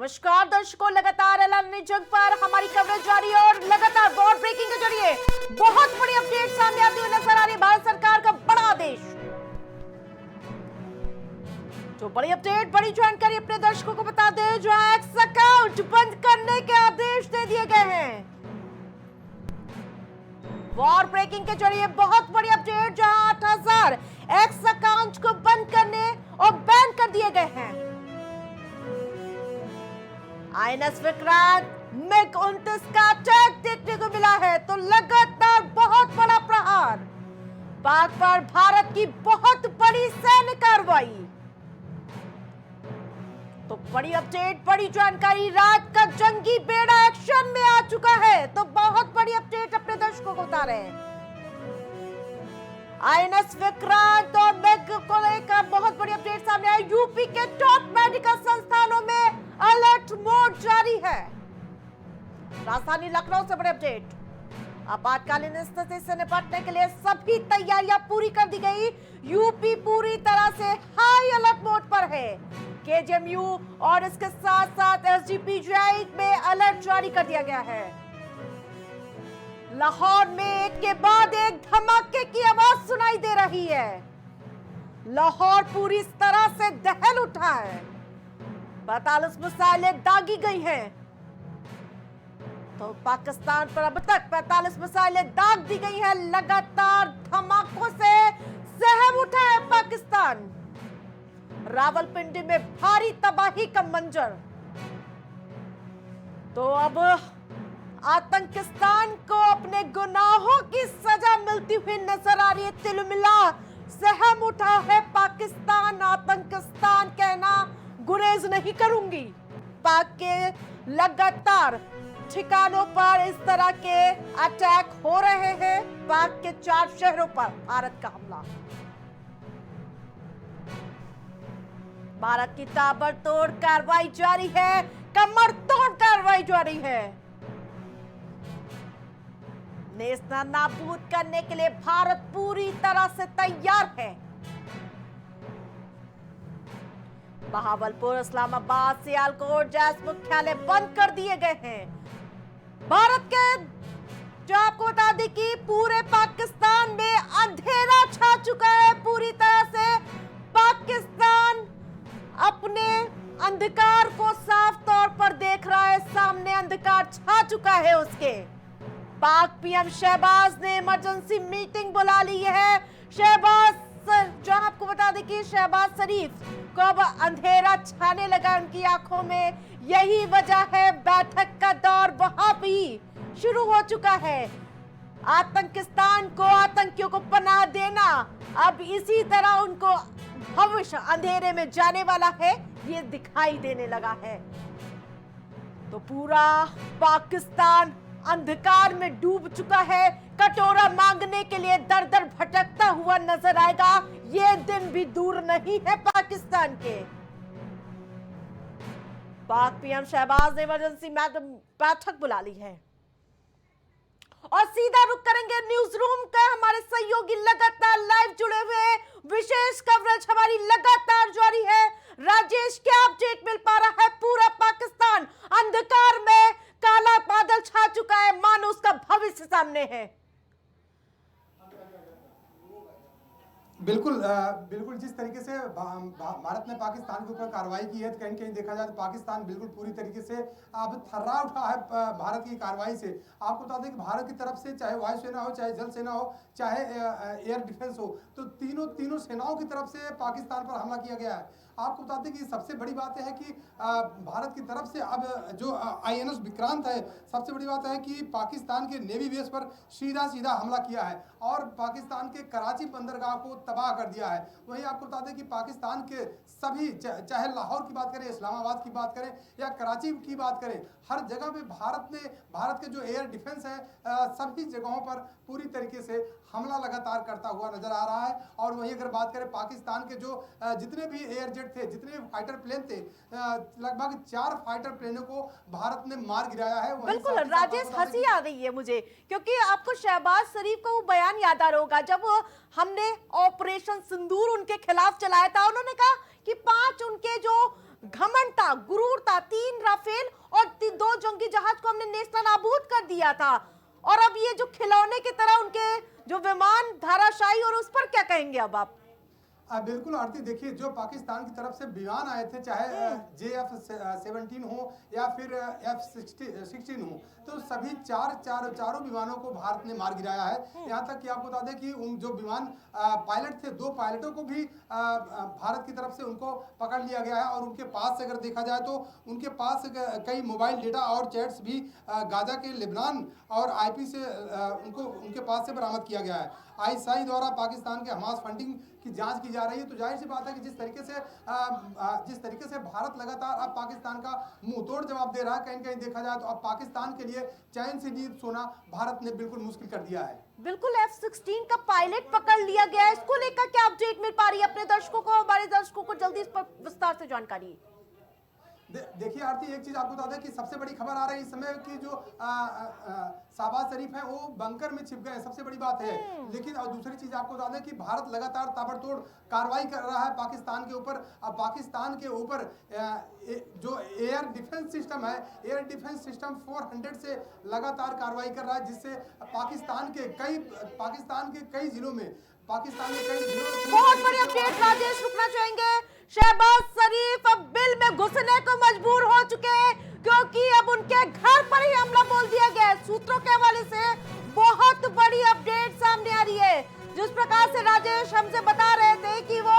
नमस्कार दर्शकों, लगातार ऐलान जंग पर हमारी कवरेज जारी है और लगातार बॉर्ड ब्रेकिंग के जरिए बहुत बड़ी अपडेट सामने आती हुई नजर आ रही है। भारत सरकार का बड़ा आदेश, जो बड़ी अपडेट, बड़ी जानकारी अपने दर्शकों को बता दें। जो एक्स अकाउंट बंद करने के आदेश दे दिए गए हैं। वॉर ब्रेकिंग के जरिए बहुत बड़ी अपडेट, जहां 8000 एक्स अकाउंट को बंद करने और बैन कर दिए गए हैं। आईएनएस विक्रांत मिग-29 का अटैक देखने को मिला है, तो लगातार बहुत बड़ा प्रहार, पाक पर भारत की बहुत बड़ी सैन्य कार्रवाई। तो बड़ी अपडेट, बड़ी जानकारी, रात का जंगी बेड़ा एक्शन में आ चुका है, तो बहुत बड़ी अपडेट अपने दर्शकों को बता रहे हैं। आईएनएस विक्रांत और मिग को लेकर बहुत बड़ी अपडेट सामने आई। यूपी के टॉप मेडिकल संस्थानों में अलर्ट मोड जारी है। राजधानी लखनऊ से बड़ी अपडेट, आपातकालीन स्थिति से निपटने के लिए सभी तैयारियां पूरी कर दी गई। यूपी पूरी तरह से हाई अलर्ट मोड पर है। केजीएमयू और इसके साथ साथ एसजीपीजीआई में अलर्ट जारी कर दिया गया है। लाहौर में एक के बाद एक धमाके की आवाज सुनाई दे रही है। लाहौर पूरी तरह से दहल उठा है। 45 मिसाइलें दागी गई हैं। तो पाकिस्तान पर अब तक 45 मिसाइलें दाग दी गई हैं। लगातार धमाकों से सहम उठा है पाकिस्तान। रावलपिंडी में भारी तबाही का मंजर। तो अब आतंकिस्तान को अपने गुनाहों की सजा मिलती हुई नजर आ रही है। तिलमिला सहम उठा है पाकिस्तान। आतंकिस्तान कहना गुरेज नहीं करूंगी। पाक के लगातार ठिकानों पर इस तरह के अटैक हो रहे हैं। पाक के 4 शहरों पर भारत का हमला। भारत की ताबड़तोड़ कार्रवाई जारी है, कमर तोड़ कार्रवाई जारी है। नेस्ता नाबूद करने के लिए भारत पूरी तरह से तैयार है। बहावलपुर, इस्लामाबाद, सियालकोट जैसे मुख्यालय बंद कर दिए गए हैं। भारत के, जो आपको बता दें कि पूरे पाकिस्तान में अंधेरा छा चुका है। पूरी तरह से पाकिस्तान अपने अंधकार को साफ तौर पर देख रहा है। सामने अंधकार छा चुका है उसके। पाक पीएम शहबाज ने इमरजेंसी मीटिंग बुला ली है। शहबाज, जो आपको बता दें कि शहबाज शरीफ को अब अंधेरा छाने लगा उनकी आंखों में। यही वजह है बैठक का दौर वहां भी शुरू हो चुका है। आतंकिस्तान को, आतंकियों को पनाह देना अब इसी तरह उनको भविष्य अंधेरे में जाने वाला है, ये दिखाई देने लगा है। तो पूरा पाकिस्तान अंधकार में डूब चुका है। कटोरा मांगने के लिए दर दर भटकता हुआ नजर आएगा। ये दिन भी दूर नहीं है पाकिस्तान के। पाक पीएम शहबाज ने इमरजेंसी बैठक बुला ली है और सीधा रुख करेंगे न्यूज रूम का। हमारे सहयोगी लगातार लाइव जुड़े हुए हैं। विशेष कवरेज हमारी लगातार जारी है। राजेश, क्या अपडेट मिल पा रहा है? पूरा पाकिस्तान अंधकार में, काला बादल छा चुका है, मानो उसका भविष्य सामने है। बिल्कुल बिल्कुल जिस तरीके से भारत ने पाकिस्तान के ऊपर कार्रवाई की है, तो कहीं कहीं देखा जाए तो पाकिस्तान बिल्कुल पूरी तरीके से अब थर्रा उठा है भारत की कार्रवाई से। आपको बता दें कि भारत की तरफ से चाहे वायुसेना हो, चाहे जल सेना हो, चाहे एयर डिफेंस हो, तो तीनों सेनाओं की तरफ से पाकिस्तान पर हमला किया गया है। आपको बता दें कि सबसे बड़ी बात है कि भारत की तरफ से अब जो आईएनएस विक्रांत है, सबसे बड़ी बात है कि पाकिस्तान के नेवी बेस पर सीधा हमला किया है और पाकिस्तान के कराची बंदरगाह को तबाह कर दिया है। वहीं आपको बता दें कि पाकिस्तान के सभी, चाहे लाहौर की बात करें, इस्लामाबाद की बात करें या कराची की बात करें, हर जगह पे भारत के जो एयर डिफेंस है सभी जगहों पर पूरी तरीके से हमला लगातार करता हुआ नजर आ रहा है। और वहीं अगर बात करें पाकिस्तान के जो जितने भी एयर जेट थे, जितने भी फाइटर प्लेन थे, लगभग 4 फाइटर प्लेनों को भारत ने मार गिराया है। बिल्कुल राजेश, हंसी आ रही है मुझे, क्योंकि आपको शहबाज शरीफ का वो बयान याद आ रहा होगा जब हमने ऑपरेशन सिंदूर उनके खिलाफ चलाया था। उन्होंने कहा कि 5 उनके जो घमंड था, गुरूर था। 3 राफेल और 2 जंगी जहाज को हमने नेस्तनाबूद कर दिया था, और अब ये जो खिलौने की तरह उनके जो विमान धराशायी, और उस पर क्या कहेंगे अब आप? बिल्कुल आरती, देखिए जो पाकिस्तान की तरफ से विमान आए थे, चाहे JF-17 हो या फिर F-16 हो, तो सभी चारों विमानों को भारत ने मार गिराया है। यहाँ तक कि आपको बता दें कि उन जो विमान पायलट थे, 2 पायलटों को भी भारत की तरफ से उनको पकड़ लिया गया है, और उनके पास से अगर देखा जाए तो उनके पास कई मोबाइल डेटा और चैट्स भी गाजा के लेबनान और IP से उनके पास से बरामद किया गया है। ISI द्वारा पाकिस्तान के हमास फंडिंग की जांच की जा रही है। तो जाहिर सी बात है कि जिस तरीके से भारत लगातार अब पाकिस्तान का मुंह तोड़ जवाब दे रहा है, कहीं न कहीं देखा जाए तो अब पाकिस्तान के लिए चैन से नींद सोना भारत ने बिल्कुल मुश्किल कर दिया है। बिल्कुल, F-16 का पायलट पकड़ लिया गया है। इसको लेकर क्या अपडेट मिल पा रही है अपने दर्शकों को? हमारे दर्शकों को जल्दी इस पर विस्तार से जानकारी। देखिए आरती, एक चीज आपको बता दें कि सबसे बड़ी खबर आ रही है इस समय की जो शाहबाज शरीफ है वो बंकर में छिप गए, सबसे बड़ी बात है। लेकिन और दूसरी चीज आपको बता दें कि भारत लगातार ताबड़तोड़ कार्रवाई कर रहा है पाकिस्तान के ऊपर। अब पाकिस्तान के ऊपर जो एयर डिफेंस सिस्टम है, एयर डिफेंस सिस्टम 400 से लगातार कार्रवाई कर रहा है, जिससे पाकिस्तान के कई जिलों में बहुत बड़ी अपडेट राजेश, रुकना चाहेंगे। शहबाज शरीफ अब बिल में घुसने को मजबूर हो चुके हैं, क्योंकि अब उनके घर पर ही हमला बोल दिया गया है। सूत्रों के हवाले से बहुत बड़ी अपडेट सामने आ रही है। जिस प्रकार से राजेश हमसे बता रहे थे कि वो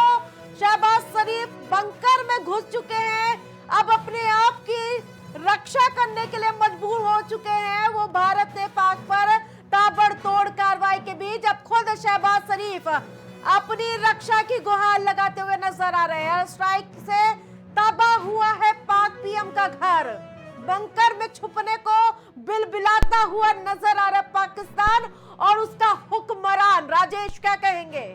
शहबाज शरीफ बंकर में घुस चुके हैं, अब अपने आप की रक्षा करने के लिए मजबूर हो चुके हैं। वो भारत ने पाक पर ताबड़तोड़ कार्रवाई के बीच अब खुद शहबाज शरीफ अपनी रक्षा की गुहार लगाते हुए नजर आ रहे हैं। स्ट्राइक से तबाह हुआ है पाक PM का घर, बंकर में छुपने को बिलबिलाता हुआ नजर आ रहा है पाकिस्तान और उसका हुक्मरान। राजेश, क्या कहेंगे?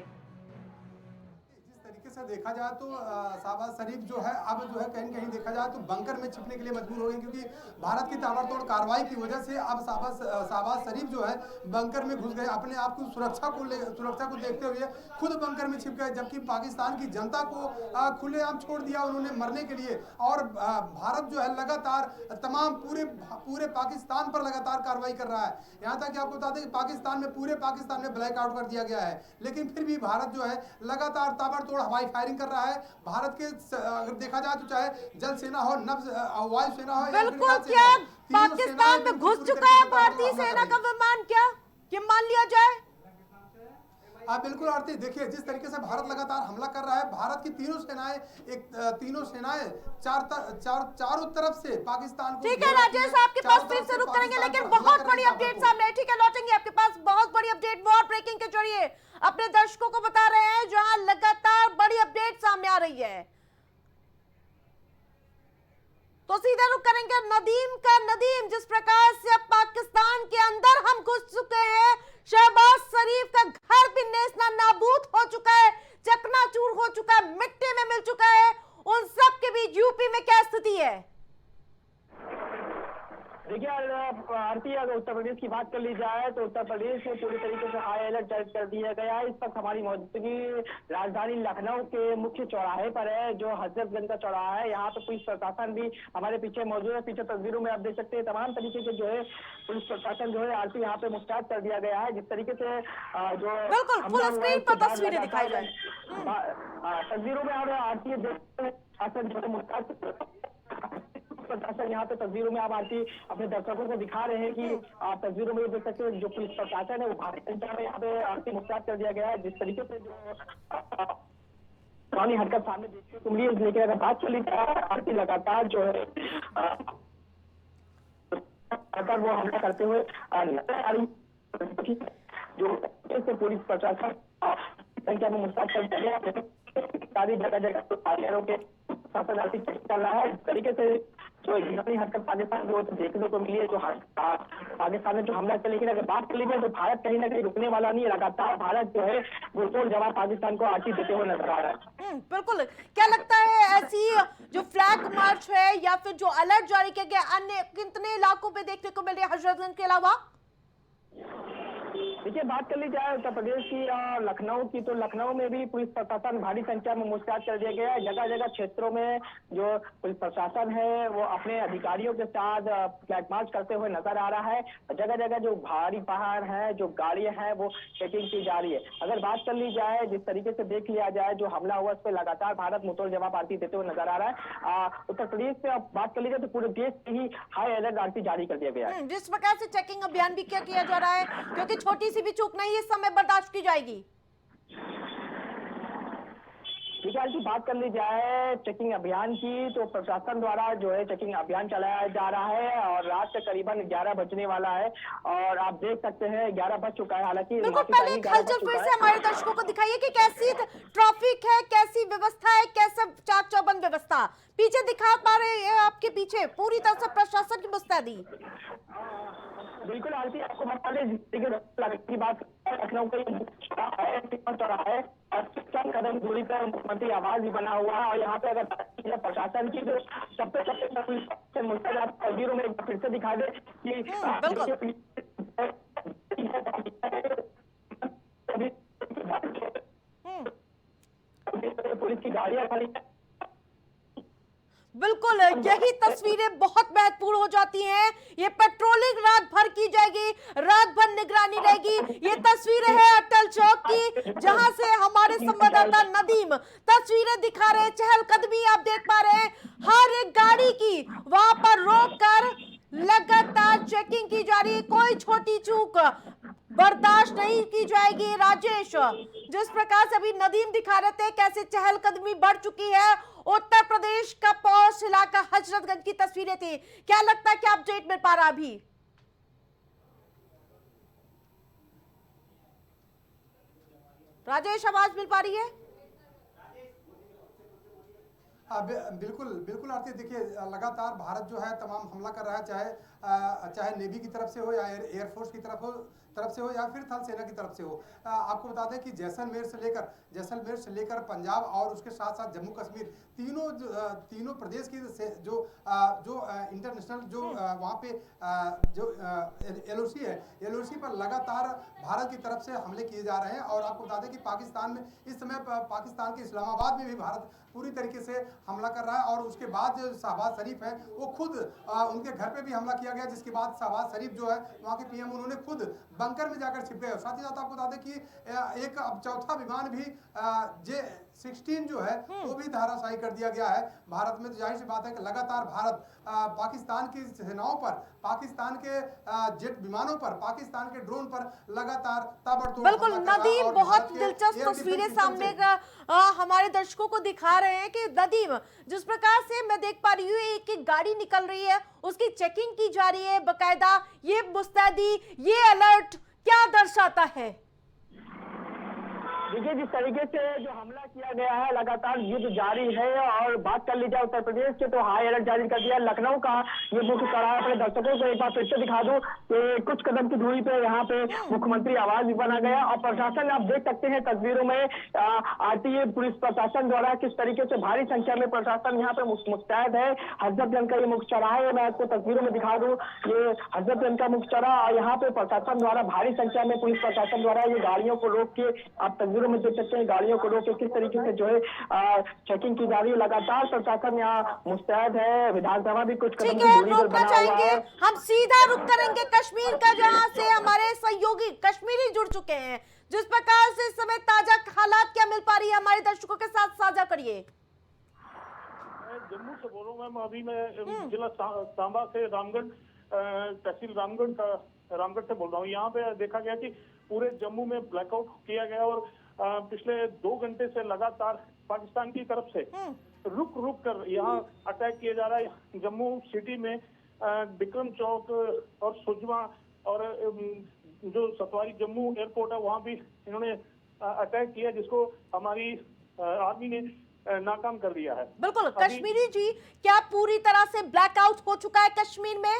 से देखा जाए तो शहबाज शरीफ जो है अब जो है कहीं कहीं देखा जाए तो बंकर में छिपने के लिए मजबूर हो गए, क्योंकि भारत की ताबड़तोड़ कार्रवाई की वजह से अब शहबाज शरीफ जो है बंकर में घुस गए। अपने आप को सुरक्षा को देखते हुए खुद बंकर में छिप गए, जबकि पाकिस्तान की जनता को खुलेआम छोड़ दिया उन्होंने मरने के लिए। और भारत जो है लगातार तमाम पूरे पाकिस्तान पर लगातार कार्रवाई कर रहा है। यहाँ तक कि आपको बता दें कि पूरे पाकिस्तान में ब्लैकआउट कर दिया गया है, लेकिन फिर भी भारत जो है लगातार ताबड़तोड़ हवाई फायरिंग कर रहा है। भारत के अगर देखा जाए तो चाहे जल सेना हो, वायु सेना हो, बिल्कुल, क्या पाकिस्तान में घुस चुका है भारतीय सेना का विमान? क्या मान लिया जाए? बिल्कुल आरती, देखिए जिस तरीके से भारत लगातार हमला कर रहा है, भारत की तीनों सेनाएं चारों तरफ से पाकिस्तान को। ठीक है राजेश, आपके पास फिर से रुक करेंगे, लेकिन बहुत बड़ी अपडेट सामने है। ठीक है, लौटेंगे आपके पास। बहुत बड़ी अपडेट वॉर ब्रेकिंग के जरिए अपने दर्शकों को बता रहे हैं, जहां लगातार बड़ी अपडेट सामने आ रही है। तो सीधा रुक करेंगे नदीम का। नदीम, जिस प्रकार से अब पाकिस्तान के अंदर हम घुस चुके हैं, शहबाज शरीफ का घर भी नेस्तनाबूद हो चुका है, चकनाचूर हो चुका है, मिट्टी में मिल चुका है। उन सब के बीच यूपी में क्या स्थिति है? देखिए आरती, अगर उत्तर प्रदेश की बात कर ली जाए तो उत्तर प्रदेश में पूरी तरीके से हाई अलर्ट जारी कर दिया गया है। इस वक्त हमारी मौजूदगी राजधानी लखनऊ के मुख्य चौराहे पर है, जो हजरतगंज का चौराहा है। यहाँ पे पुलिस प्रशासन भी हमारे पीछे मौजूद है। पीछे तस्वीरों में आप देख सकते हैं तमाम तरीके के जो है पुलिस प्रशासन जो है आरती यहाँ पे मुस्तैद कर दिया गया है। जिस तरीके से जो बिल्कुल फुल स्क्रीन पर तस्वीरें दिखाई जाए, तस्वीरों में आप आरती शासन जो है मुस्तैद प्रशासन यहाँ पे तस्वीरों में आप आरती अपने दर्शकों को दिखा रहे हैं कि आप तस्वीरों में देख सकते हैं जो पुलिस प्रशासन है वो भारी संख्या में यहाँ पे आरती मुस्तैद कर दिया गया है। जिस तरीके से जो पुरानी हरकत सामने देखने को मिली, लेकिन अगर बात चली जाए आरती लगातार जो है वो हमला करते हुए नजर आ रही, जो पुलिस प्रशासन संख्या में मुस्तैद कर दिया गया है। सारी जगह के शासन आरती चल रहा है। इस तरीके से जो इस्लामी हरकत पाकिस्तान को देखने को मिली है, जो पाकिस्तान ने जो हमला किया। लेकिन अगर बात कर ली जाए तो भारत कहीं ना कहीं रुकने वाला नहीं है। लगातार भारत जो है मुंहतोड़ जवाब पाकिस्तान को आरती देते हुए नजर आ रहा है। बिल्कुल, क्या लगता है ऐसी जो फ्लैग मार्च है या फिर जो अलर्ट जारी किया गया अन्य कितने इलाकों पे देखने को मिल रही है हजरतगंज के अलावा? देखिए, बात कर ली जाए उत्तर प्रदेश की और लखनऊ की, तो लखनऊ में भी पुलिस प्रशासन भारी संख्या में मुस्तैद कर दिया गया है। जगह जगह क्षेत्रों में जो पुलिस प्रशासन है वो अपने अधिकारियों के साथ फ्लैग मार्च करते हुए नजर आ रहा है। जगह जगह जो भारी वाहन है, जो गाड़ियां हैं, वो चेकिंग की जा रही है। अगर बात कर ली जाए, जिस तरीके से देख लिया जाए, जो हमला हुआ, उस पर लगातार भारत मुंहतोड़ जवाब आरती देते हुए नजर आ रहा है। उत्तर प्रदेश से अब बात कर ली जाए तो पूरे देश से ही हाई अलर्ट आरती जारी कर दिया गया है। जिस प्रकार से चेकिंग अभियान भी किया जा रहा है, क्योंकि छोटी सी भी चूक नहीं इस समय बर्दाश्त की जाएगी। फिलहाल की बात कर ली जाए चेकिंग अभियान की, तो प्रशासन द्वारा जो है चेकिंग अभियान चलाया जा रहा है और रात के करीबन 11 बजने वाला है और आप देख सकते हैं 11 बज चुका है। हालांकि बिल्कुल, पहले एक हलचल फिर से हमारे दर्शकों को दिखाइए कि कैसी ट्रैफिक है, कैसी व्यवस्था है, कैसे चाक चौबंद व्यवस्था। पीछे दिखा पा रहे हैं आपके पीछे पूरी तरह से प्रशासन की मुस्तैदी। बिल्कुल आरती, आपको बता दें की बात लखनऊ का चौराहा है और चंद कदम दूरी पर मुख्यमंत्री आवास भी बना हुआ है। और यहाँ पे अगर प्रशासन की जो सबसे मुस्तैद तस्वीरों में फिर से दिखा दे कि पुलिस की गाड़ियां खड़ी है। बिल्कुल, यही तस्वीरें बहुत महत्वपूर्ण हो जाती हैं। ये पेट्रोलिंग रात भर की जाएगी, रात भर निगरानी रहेगी। ये तस्वीरें हैं अटल चौक की, जहां से हमारे संवाददाता नदीम तस्वीरें दिखा रहे हैं। चहलकदमी आप देख पा रहे हैं, हर एक गाड़ी की वहां पर रोक कर लगातार चेकिंग की जा रही है। कोई छोटी चूक बर्दाश्त नहीं की जाएगी। राजेश, जिस प्रकार से अभी नदीम दिखा रहे थे कैसे चहलकदमी बढ़ चुकी है, उत्तर प्रदेश का पॉश इलाका हजरतगंज की तस्वीरें थी। क्या लगता है, क्या अपडेट मिल पा रहा अभी? राजेश, आवाज मिल पा रही है? बिल्कुल बिल्कुल आरती, देखिए लगातार भारत जो है तमाम हमला कर रहा है, चाहे नेवी की तरफ से हो या एयरफोर्स की तरफ से हो या फिर थल सेना की तरफ से हो। आपको बता दें कि जैसलमेर से लेकर पंजाब और उसके साथ साथ जम्मू कश्मीर तीनों प्रदेश की जो इंटरनेशनल जो वहाँ पे जो एलओसी पर लगातार भारत की तरफ से हमले किए जा रहे हैं। और आपको बता दें कि पाकिस्तान में इस समय पाकिस्तान के इस्लामाबाद में भी भारत पूरी तरीके से हमला कर रहा है। और उसके बाद जो शहबाज शरीफ है वो खुद उनके घर पे भी हमला किया गया, जिसके बाद शहबाज शरीफ जो है वहाँ के पीएम, उन्होंने खुद बंकर में जाकर छिप गए। साथ ही साथ आपको बता दें कि एक अब चौथा विमान भी J-16 जो है वो भी धराशायी कर दिया गया है भारत में। तो जाहिर सी बात है कि लगातार भारत पाकिस्तान की सेनाओं पर, पाकिस्तान के जेट विमानों पर, पाकिस्तान के ड्रोन पर लगातार ताबड़तोड़। बिल्कुल नदीम, बहुत दिलचस्प तस्वीरें सामने हमारे दर्शकों को दिखा रहे हैं कि नदीम, जिस प्रकार से मैं देख पा रही हूँ एक एक गाड़ी निकल रही है, उसकी चेकिंग की जा रही है बकायदा। ये मुस्तैदी, ये अलर्ट क्या दर्शाता है? देखिए, जिस तरीके से जो हमला किया गया है, लगातार युद्ध जारी है। और बात कर ली जाए उत्तर प्रदेश के, तो हाई अलर्ट जारी कर दिया। लखनऊ का ये मुख्य चौराहा अपने दर्शकों को एक बार फिर से दिखा दूं कि कुछ कदम की दूरी पे यहाँ पे मुख्यमंत्री आवास भी बना गया। और प्रशासन आप देख सकते हैं तस्वीरों में आती है पुलिस प्रशासन द्वारा किस तरीके से भारी संख्या में प्रशासन यहाँ पे मुस्तैद है। हजरतगंज का ये मुख्य चौराहा है, मैं आपको तस्वीरों में दिखा दूं, ये हजरतगंज का मुख्य चौराहा। और यहाँ पे प्रशासन द्वारा भारी संख्या में पुलिस प्रशासन द्वारा ये गाड़ियों को रोक के, आप तस्वीरों में देख सकते हैं गाड़ियों को रोक के किस तरीके से जो है चेकिंग की जा रही है। लगातार प्रशासन यहाँ मुस्तैद है। विधानसभा भी कुछ कदम की दूरी पर बना हुआ है। हम सीधा रुख करेंगे कश्मीर का, जहां से हमारे सहयोगी कश्मीरी जुड़ चुके हैं। जिस प्रकार से इस समय ताजा हालात क्या मिल पा रही है हमारे दर्शकों के साथ साझा करिए। जम्मू से बोल रहा हूँ मैं, अभी मैं जिला सांबा से रामगढ़, तहसील रामगढ़ से बोल रहा हूँ। यहाँ पे देखा गया कि पूरे जम्मू में ब्लैकआउट किया गया और पिछले 2 घंटे से लगातार पाकिस्तान की तरफ से रुक कर यहाँ अटैक किया जा रहा है। जम्मू सिटी में विक्रम चौक और सुजमा और जो सतवारी जम्मू एयरपोर्ट है वहाँ भी इन्होंने अटैक किया, जिसको हमारी आर्मी ने नाकाम कर दिया है। बिल्कुल कश्मीरी जी, क्या पूरी तरह से ब्लैकआउट हो चुका है कश्मीर में?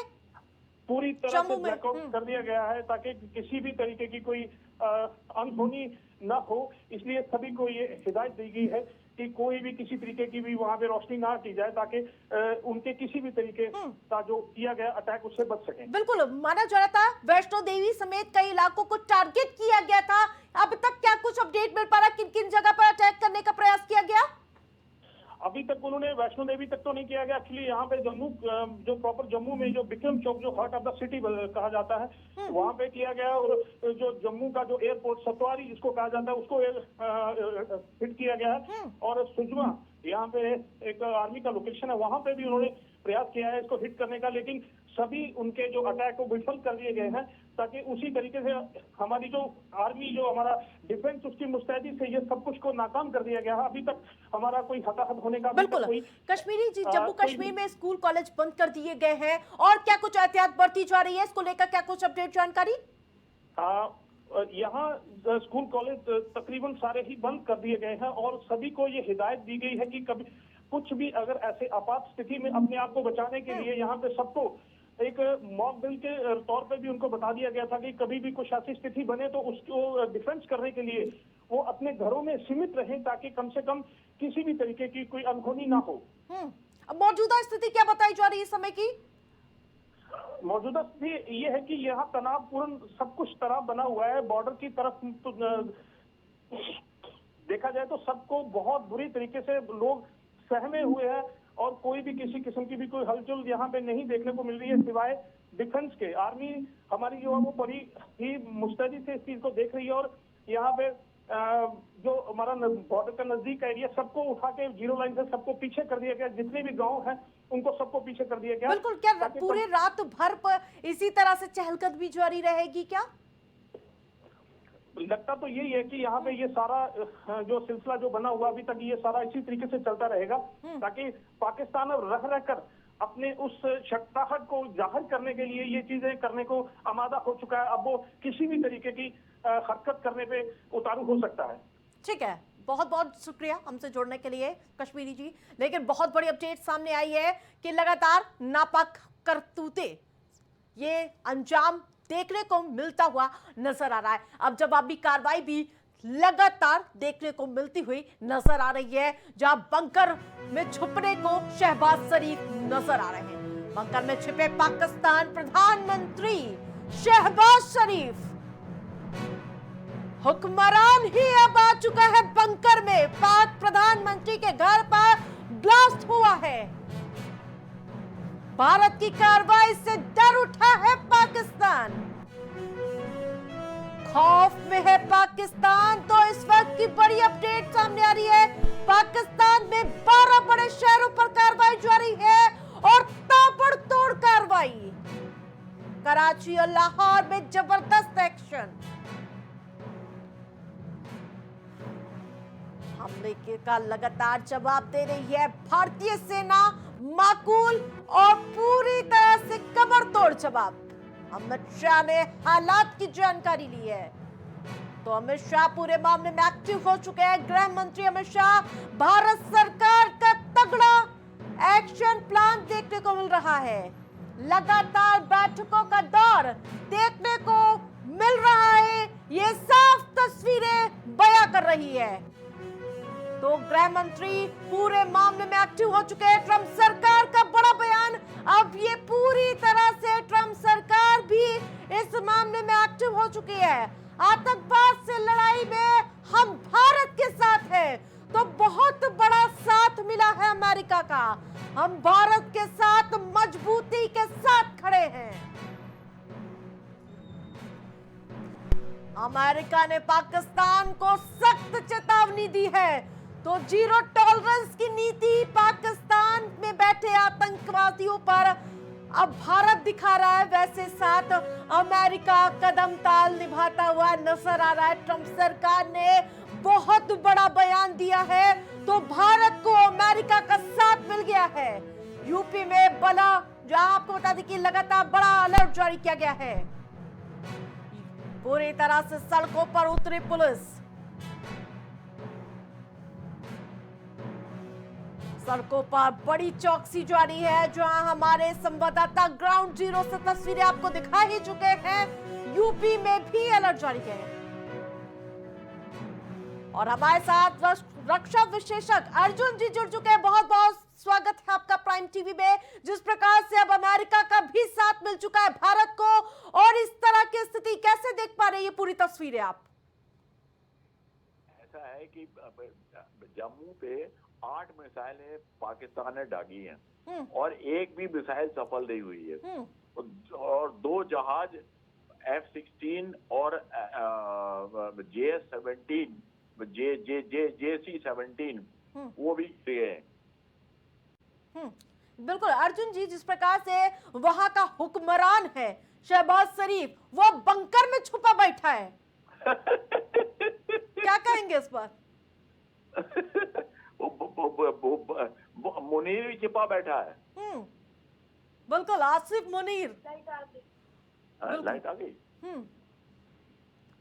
पूरी तरह से ब्लैकआउट कर दिया गया है ताकि किसी भी तरीके की कोई अनहोनी न हो। इसलिए सभी को ये हिदायत दी गई है कि कोई भी किसी तरीके की भी वहां पे रोशनी ना की जाए, ताकि उनके किसी भी तरीके का जो किया गया अटैक उससे बच सके। बिल्कुल, माना जा रहा था वैष्णो देवी समेत कई इलाकों को टारगेट किया गया था। अब तक क्या कुछ अपडेट मिल पा रहा है, किन किन जगह पर अटैक करने का प्रयास किया गया? अभी तक उन्होंने वैष्णो देवी तक तो नहीं किया गया। एक्चुअली यहाँ पे जम्मू, जो प्रॉपर जम्मू में जो विक्रम चौक, जो हार्ट ऑफ द सिटी कहा जाता है, वहाँ पे किया गया। और जो जम्मू का जो एयरपोर्ट सतवारी जिसको कहा जाता है, उसको हिट किया गया है। और सुजमा यहाँ पे एक आर्मी का लोकेशन है, वहां पे भी उन्होंने प्रयास किया है इसको हिट करने का, लेकिन सभी उनके जो अटैक को विफल कर दिए गए हैं, ताकि उसी तरीके से हमारी जो आर्मी, जो हमारा डिफेंस, उसकी मुस्तैदी से ये सब कुछ को नाकाम कर दिया गया है। अभी तक हमारा कोई हताहत होने का बिल्कुल। कश्मीरी जी, जम्मू कश्मीर में स्कूल कॉलेज बंद कर दिए गए हैं, और क्या कुछ एहतियात बरती जा रही है, इसको लेकर क्या कुछ अपडेट जानकारी? यहाँ स्कूल कॉलेज तकरीबन सारे ही बंद कर दिए गए हैं, और सभी को ये हिदायत दी गई है कि कभी कुछ भी अगर ऐसे आपात स्थिति में अपने आप को बचाने के लिए, यहाँ पे सबको एक मॉक ड्रिल के तौर पे भी उनको बता दिया गया था कि कभी भी कुछ ऐसी स्थिति बने तो उसको डिफेंस करने के लिए वो अपने घरों में सीमित रहें, ताकि कम से कम किसी भी तरीके की कोई अनहोनी ना हो। अब मौजूदा स्थिति क्या बताई जा रही है इस समय की? मौजूदा स्थिति ये है कि यहाँ तनावपूर्ण सब कुछ तरह बना हुआ है। बॉर्डर की तरफ तो देखा जाए तो सबको बहुत बुरी तरीके से लोग सहमे हुए हैं, और कोई भी किसी किस्म की भी कोई हलचल यहाँ पे नहीं देखने को मिल रही है, सिवाय डिफेंस के। आर्मी हमारी जो है वो बड़ी ही मुस्तैदी से इस चीज को देख रही है, और यहाँ पे जो हमारा बॉर्डर का नजदीक का एरिया, सबको उठा के जीरो लाइन से सबको पीछे कर दिया गया। जितने भी गांव हैं उनको सबको पीछे कर दिया गया। बिल्कुल। क्या पूरे रात भर पर इसी तरह से चहलकदमी जारी रहेगी क्या? लगता तो यही है कि यहाँ पे ये सारा जो सिलसिला जो बना हुआ अभी तक, ये सारा इसी तरीके से चलता रहेगा, ताकि पाकिस्तान अब रह रहकर अपने उस शक्ताहट को जाहिर करने के लिए ये चीजें करने को आमादा हो चुका है। अब वो किसी भी तरीके की हरकत करने पे उतारू हो सकता है। ठीक है, बहुत बहुत शुक्रिया हमसे जुड़ने के लिए कश्मीरी जी। लेकिन बहुत बड़ी अपडेट सामने आई है कि लगातार नापाक करतूते, ये अंजाम देखने को मिलता हुआ नजर आ रहा है। अब जवाबी कार्रवाई भी लगातार देखने को मिलती हुई नजर आ रही है, जहां बंकर में छुपने को शहबाज शरीफ नजर आ रहे हैं। बंकर में छिपे पाकिस्तान प्रधानमंत्री शहबाज शरीफ, हुक्मरान ही अब आ चुका है बंकर में। पाक प्रधानमंत्री के घर पर ब्लास्ट हुआ है। भारत की कार्रवाई से डर उठा है पाकिस्तान, खौफ में है पाकिस्तान। तो इस वक्त की बड़ी अपडेट सामने आ रही है, पाकिस्तान में 12 बड़े शहरों पर कार्रवाई जारी है, और ताबड़तोड़ कार्रवाई। कराची और लाहौर में जबरदस्त एक्शन। हमले का लगातार जवाब दे रही है भारतीय सेना, माकूल और पूरी तरह से कमरतोड़ जवाब। अमित शाह ने हालात की जानकारी ली है, तो अमित शाह पूरे मामले में एक्टिव हो चुके हैं। गृह मंत्री अमित शाह, भारत सरकार का तगड़ा एक्शन प्लान देखने को मिल रहा है। लगातार बैठकों का दौर देखने को मिल रहा है, ये साफ तस्वीरें बयां कर रही है। तो गृह मंत्री पूरे मामले में एक्टिव हो चुके हैं। ट्रंप सरकार का बड़ा बयान, अब ये पूरी तरह से ट्रंप सरकार भी इस मामले में एक्टिव हो चुकी है। आतंकवाद से लड़ाई में हम भारत के साथ हैं, तो बहुत बड़ा साथ मिला है अमेरिका का। हम भारत के साथ मजबूती के साथ खड़े हैं। अमेरिका ने पाकिस्तान को सख्त चेतावनी दी है, तो जीरो टॉलरेंस की नीति पाकिस्तान में बैठे आतंकवादियों पर अब भारत दिखा रहा है। वैसे साथ अमेरिका कदम ताल निभाता हुआ नजर आ रहा है। ट्रंप सरकार ने बहुत बड़ा बयान दिया है, तो भारत को अमेरिका का साथ मिल गया है। यूपी में बला, जहां आपको बता दें कि लगातार बड़ा अलर्ट जारी किया गया है। पूरी तरह से सड़कों पर उतरी पुलिस, सड़कों पर बड़ी चौकसी जारी है, जहां हमारे संवाददाता ग्राउंड जीरो से तस्वीरें आपको दिखा ही चुके हैं। यूपी में भी अलर्ट जारी किया है। और हमारे साथ रक्षा विशेषज्ञ अर्जुन जी जुड़ चुके हैं। बहुत बहुत स्वागत है आपका प्राइम टीवी में। जिस प्रकार से अब अमेरिका का भी साथ मिल चुका है भारत को, और इस तरह की स्थिति कैसे देख पा रहे हैं ये पूरी तस्वीरें आप? ऐसा है कि जम्मू पे 8 मिसाइलें पाकिस्तान ने दागी हैं और एक भी मिसाइल सफल नहीं हुई है, और 2 जहाज F-16 और JS-17 JC-17 वो भी गिरे हैं। बिल्कुल अर्जुन जी, जिस प्रकार से वहां का हुक्मरान है शहबाज शरीफ, वो बंकर में छुपा बैठा है, क्या कहेंगे इस पर? मुनीर भी छिपा बैठा है। बिल्कुल, आसिफ मुनीर। लाइट आ गई।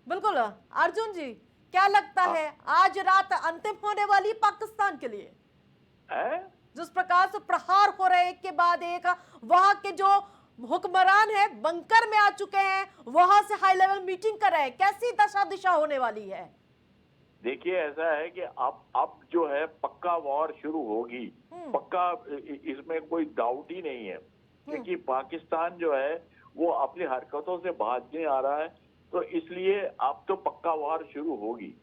बिल्कुल अर्जुन जी, क्या लगता है आज रात अंतिम होने वाली पाकिस्तान के लिए? जिस प्रकार से प्रहार हो रहे एक के बाद एक, वहां के जो हुक्मरान है बंकर में आ चुके हैं, वहां से हाई लेवल मीटिंग कर रहे हैं, कैसी दशा दिशा होने वाली है? देखिए, ऐसा है कि अब जो है पक्का वॉर शुरू होगी, पक्का, इसमें कोई डाउट ही नहीं है, क्योंकि पाकिस्तान जो है वो अपनी हरकतों से भागने आ रहा है, तो इसलिए अब तो पक्का वॉर शुरू होगी।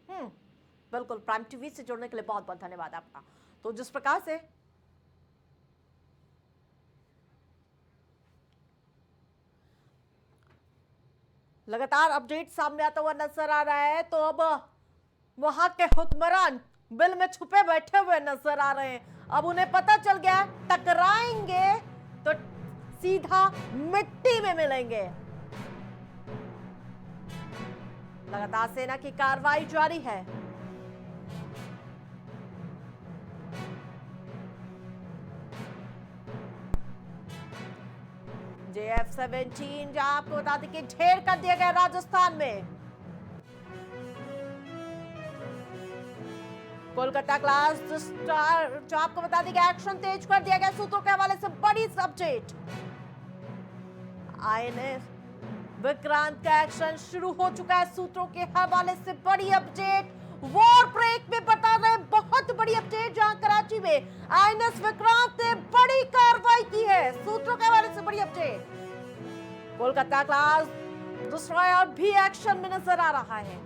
बिल्कुल, प्राइम टीवी से जुड़ने के लिए बहुत बहुत धन्यवाद आपका। तो जिस प्रकार से लगातार अपडेट सामने आता हुआ नजर आ रहा है, तो अब वहां के हुक्मरान बिल में छुपे बैठे हुए नजर आ रहे हैं। अब उन्हें पता चल गया टकराएंगे तो सीधा मिट्टी में मिलेंगे। लगातार सेना की कार्रवाई जारी है। JF-17 जहां आपको बता दें कि ढेर कर दिया गया राजस्थान में। कोलकाता क्लास जो आपको बता दें कि एक्शन तेज कर दिया गया। सूत्रों के हवाले से बड़ी अपडेट। INS विक्रांत का एक्शन शुरू हो चुका है। सूत्रों के हवाले से बड़ी अपडेट। वॉर ब्रेक में बता रहे बहुत बड़ी अपडेट, जहां कराची में INS विक्रांत ने बड़ी कार्रवाई की है। सूत्रों के हवाले से बड़ी अपडेट। कोलकाता क्लास दूसरा भी एक्शन में नजर आ रहा है।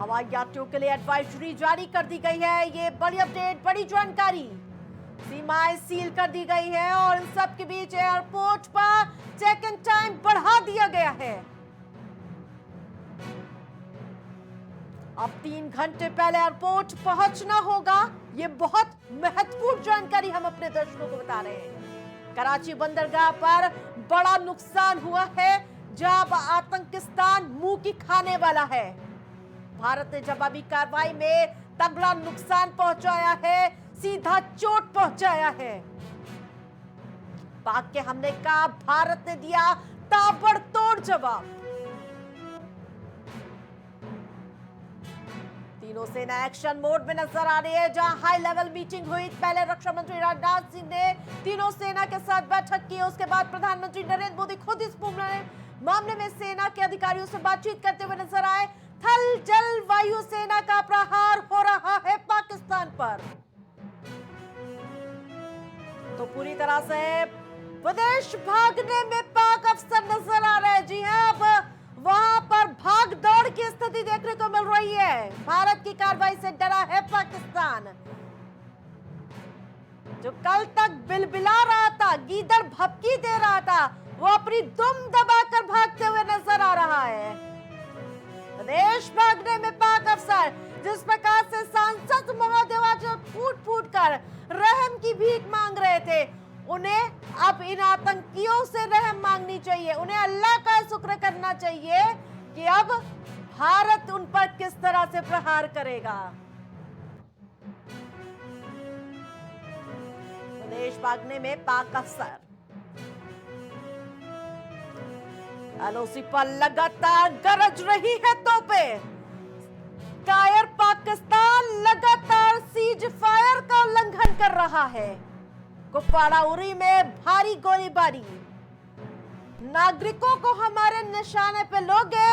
हवाई यात्रियों के लिए एडवाइजरी जारी कर दी गई है। ये बड़ी अपडेट, बड़ी जानकारी। सीमाएं सील कर दी गई है और इन सब के बीच एयरपोर्ट पर चेक इन टाइम बढ़ा दिया गया है। अब 3 घंटे पहले एयरपोर्ट पहुंचना होगा। ये बहुत महत्वपूर्ण जानकारी हम अपने दर्शकों को बता रहे हैं। कराची बंदरगाह पर बड़ा नुकसान हुआ है, जब आतंकिस्तान मुंह की खाने वाला है। भारत ने जवाबी कार्रवाई में तगड़ा नुकसान पहुंचाया है, सीधा चोट पहुंचाया है। पाक के हमले का भारत ने दिया ताबड़तोड़ जवाब। तीनों सेना एक्शन मोड में नजर आ रही है, जहां हाई लेवल मीटिंग हुई। पहले रक्षा मंत्री राजनाथ सिंह ने तीनों सेना के साथ बैठक की। उसके बाद प्रधानमंत्री नरेंद्र मोदी खुद इस मामले में सेना के अधिकारियों से बातचीत करते हुए नजर आए। थल जल वायु सेना का प्रहार हो रहा है पाकिस्तान पर। तो पूरी तरह से विदेश भागने में पाक अफसर नजर आ रहे हैं। जी हां, अब वहां पर भाग दौड़ की स्थिति देखने को मिल रही है। भारत की कार्रवाई से डरा है पाकिस्तान। जो कल तक बिलबिला रहा था, गीदड़ भपकी दे रहा था, वो अपनी दुम दबाकर भागते हुए नजर आ रहा है। विदेश भागने में पाक अफसर, जिस प्रकार से सांसद महोदय फूट फूट कर रहम की भीख मांग रहे थे, उन्हें अब इन आतंकियों से रहम मांगनी चाहिए। उन्हें अल्लाह का शुक्र करना चाहिए कि अब भारत उन पर किस तरह से प्रहार करेगा। विदेश भागने में पाक अफसर LOC पर लगातार गरज रही है तोपें। कायर पाकिस्तान लगातार सीज फायर का उल्लंघन कर रहा है। कुपवाड़ा उरी में भारी गोलीबारी। नागरिकों को हमारे निशाने पे लोगे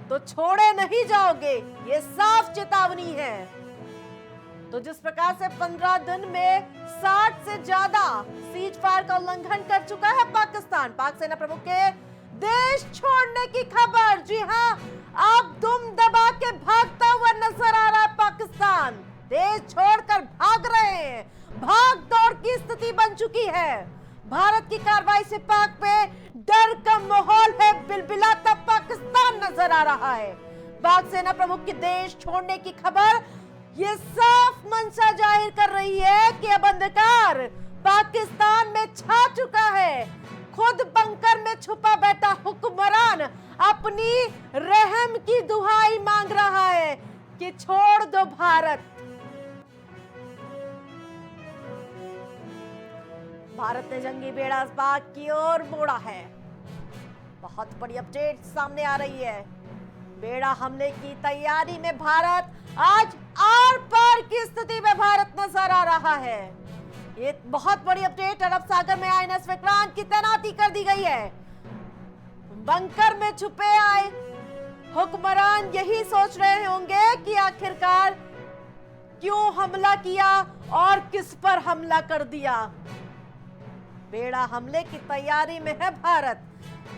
तो छोड़े नहीं जाओगे, ये साफ चेतावनी है। तो जिस प्रकार से 15 दिन में 60 से ज्यादा सीज फायर का उल्लंघन कर चुका है पाकिस्तान, पाक सेना प्रमुख के देश छोड़ने की खबर। जी हां, अब दुम दबा के भागता हुआ नजर आ रहा है पाकिस्तान, देश छोड़कर भाग रहे हैं, भाग दौड़ की स्थिति बन चुकी है। भारत की कार्रवाई से पाक पे डर का माहौल है, बिलबिलाता पाकिस्तान नजर आ रहा है। पाक सेना प्रमुख की देश छोड़ने की खबर ये साफ मंशा जाहिर कर रही है कि अब अंधकार पाकिस्तान में छा चुका है। खुद बंकर में छुपा बैठा हुक्मरान अपनी रहम की दुहाई मांग रहा है कि छोड़ दो भारत। भारत ने जंगी बेड़ा पाक की ओर मोड़ा है। बहुत बड़ी अपडेट सामने आ रही है। बेड़ा हमले की तैयारी में भारत, आज आर पार की स्थिति में भारत नजर आ रहा है। ये बहुत बड़ी अपडेट, अरब सागर में आईएनएस विक्रांत की तैनाती कर दी गई है। बंकर में छुपे आए हुक्मरान यही सोच रहे होंगे कि आखिरकार क्यों हमला किया और किस पर हमला कर दिया। बेड़ा हमले की तैयारी में है भारत,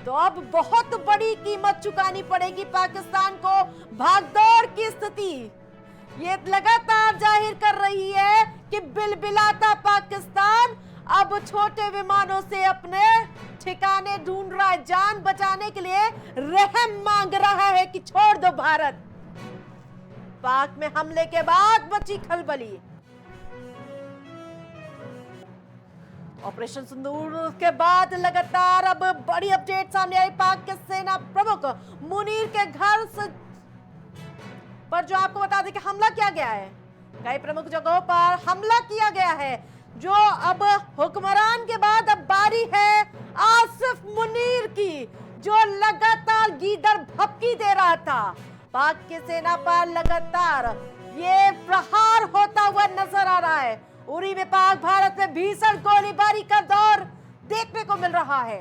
तो अब बहुत बड़ी कीमत चुकानी पड़ेगी पाकिस्तान को। भागदौड़ की स्थिति ये लगातार जाहिर कर रही है कि बिलबिलाता पाकिस्तान अब छोटे विमानों से अपने ठिकाने ढूंढ रहा है, जान बचाने के लिए रहम मांग रहा है कि छोड़ दो भारत। पाक में हमले के बाद मची खलबली। ऑपरेशन सिंदूर के बाद लगातार अब बड़ी अपडेट सामने आई। पाक के सेना प्रमुख मुनीर के घर से पर जो आपको बता दें कि हमला किया गया है, कई प्रमुख जगहों पर हमला किया गया है। जो अब हुक्मरान के बाद अब बारी है आसिफ मुनीर की, जो लगातार गीदड़ भपकी दे रहा था। पाक की सेना पर लगातार ये प्रहार होता हुआ नजर आ रहा है। उरी में पाक भारत में भीषण गोलीबारी का दौर देखने को मिल रहा है।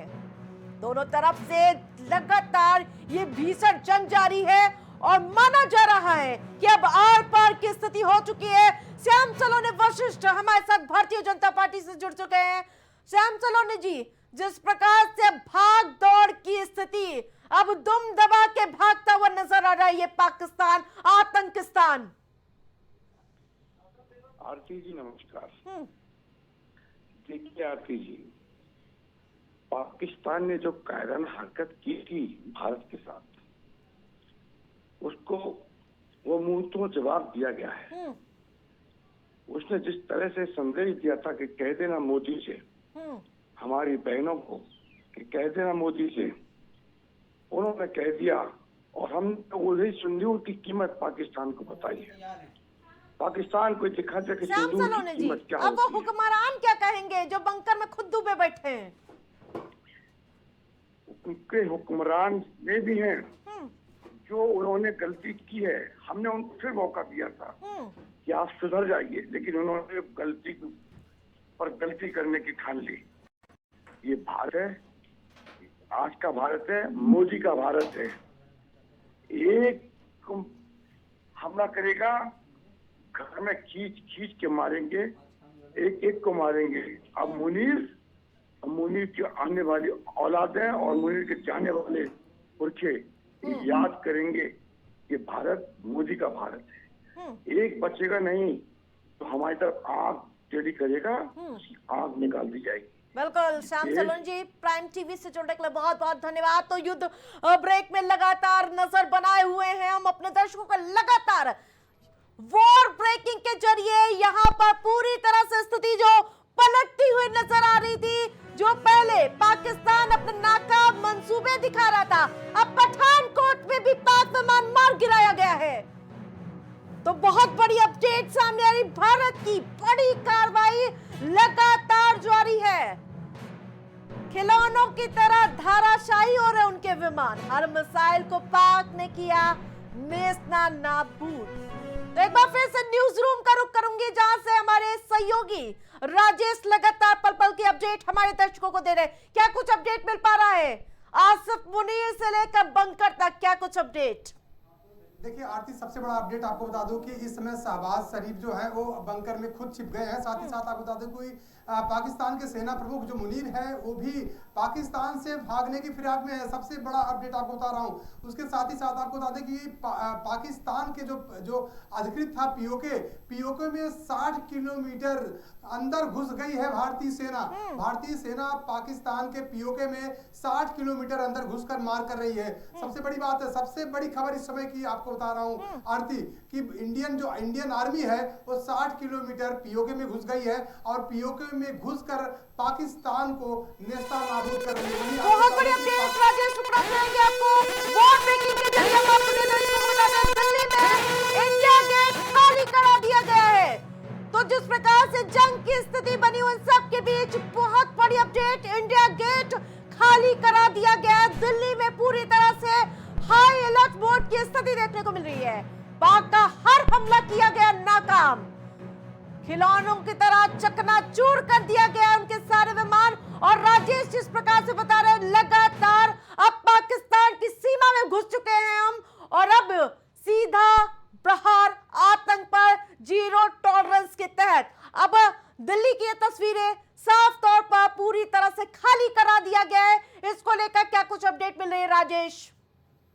दोनों तरफ से लगातार ये भीषण जंग जारी है और माना जा रहा है कि अब आर पार की स्थिति हो चुकी है। श्याम सलोने वशिष्ठ हमारे साथ भारतीय जनता पार्टी से जुड़ चुके हैं। श्याम सलोने जी, जिस प्रकार से भाग दौड़ की स्थिति अब दुम दबा के भागता हुआ नजर आ रहा है ये पाकिस्तान, आतंकिस्तान। आरती जी नमस्कार। देखिए आरती जी, पाकिस्तान ने जो कायराना हरकत की थी भारत के साथ, उसको वो मुंह तो जवाब दिया गया है। उसने जिस तरह से संदेश दिया था कि कह देना मोदी से, हमारी बहनों को कि कह देना मोदी से, उन्होंने कह दिया और हमने वही सिंदूर की कीमत पाकिस्तान को बताई है। पाकिस्तान को दिखा दिया कि सिंदूर की कीमत क्या होती है। अब वो हुक्मरान क्या कहेंगे जो बंकर में खुद डूबे बैठे हैं? उनके हुक्मरान में भी हैं जो उन्होंने गलती की है। हमने उनको फिर मौका दिया था कि आप सुधर जाइए, लेकिन उन्होंने गलती पर गलती करने की ठान ली। ये भारत है, आज का भारत है, मोदी का भारत है। एक हमला करेगा, घर में खींच खींच के मारेंगे, एक एक को मारेंगे। अब मुनीर की आने वाली औलादें और मुनीर के जाने वाले पुरखे याद करेंगे कि भारत मोदी का भारत है। एक बचेगा नहीं तो हमारी तरफ आंख टेढ़ी करेगा, आंख निकाल दी जाएगी। बिल्कुल श्याम सलोन जी, प्राइम टीवी से जुड़ने के लिए बहुत बहुत धन्यवाद। तो युद्ध ब्रेक में लगातार नजर बनाए हुए हैं हम अपने दर्शकों को, लगातार वॉर ब्रेकिंग के जरिए यहाँ पर पूरी तरह से स्थिति जो पलटती हुई नजर आ रही थी। जो पहले पाकिस्तान अपने नाकाब मंसूबे दिखा रहा था, अब पठानकोट में भी पाक विमान मार गिराया गया है। तो बहुत बड़ी अपडेट सामने आ रही, भारत की बड़ी कार्रवाई लगातार जारी है। खिलौनों की तरह धाराशायी हो रहे उनके विमान, हर मिसाइल को पाक ने किया नेस्ता नाबूद। तो एक बार फिर से न्यूज रूम का रुख करूंगी, जहां से हमारे सहयोगी राजेश लगातार पल पल की अपडेट हमारे दर्शकों को दे रहे हैं। क्या कुछ अपडेट मिल पा रहा है आसिफ मुनीर से लेकर बंकर तक क्या कुछ अपडेट? देखिए आरती, सबसे बड़ा अपडेट आपको बता दूं कि इस समय शहबाज शरीफ जो है वो बंकर में खुद छिप गए हैं। साथ ही साथ आपको बता दूं कोई पाकिस्तान के सेना प्रमुख जो मुनीर है वो भी पाकिस्तान से भागने की फिराक में है। सबसे बड़ा अपडेट आपको बता रहा हूं। उसके साथ ही साथ आपको बता दें कि पाकिस्तान के जो अधिकृत था पीओके में 60 किलोमीटर अंदर घुस गई है भारतीय सेना। भारतीय सेना पाकिस्तान के पीओके में 60 किलोमीटर अंदर घुसकर मार कर रही है। सबसे बड़ी बात है, सबसे बड़ी खबर इस समय की आपको बता रहा हूं आरती, कि इंडियन आर्मी है वो 60 किलोमीटर पीओके में घुस गई है और पीओके में घुसकर पाकिस्तान को नेस्तनाबूद कर रही है। बहुत बड़ी अपडेट राजेश शुक्ला देंगे आपको। वॉर ब्रेकिंग के जरिए हम अपने दर्शकों को बता दें, दिल्ली में इंडिया गेट खाली करा दिया गया है। तो जिस प्रकार से जंग की स्थिति बनी उन सब के बीच बहुत बड़ी अपडेट, इंडिया गेट खाली करा दिया गया। दिल्ली में पूरी तरह से हाई अलर्ट मोड की स्थिति देखने को मिल रही है। पाक का हर हमला किया गया नाकाम, खिलौनों की तरह चकनाचूर कर दिया गया उनके सारे विमान। और राजेश जिस प्रकार से बता रहे हैं, लगातार अब पाकिस्तान की सीमा में घुस चुके हैं हम, और अब सीधा प्रहार आतंक पर जीरो टॉलरेंस के तहत अब दिल्ली की ये तस्वीरें साफ तौर पर पूरी तरह से खाली करा दिया गया है। इसको लेकर क्या कुछ अपडेट मिल रही है राजेश?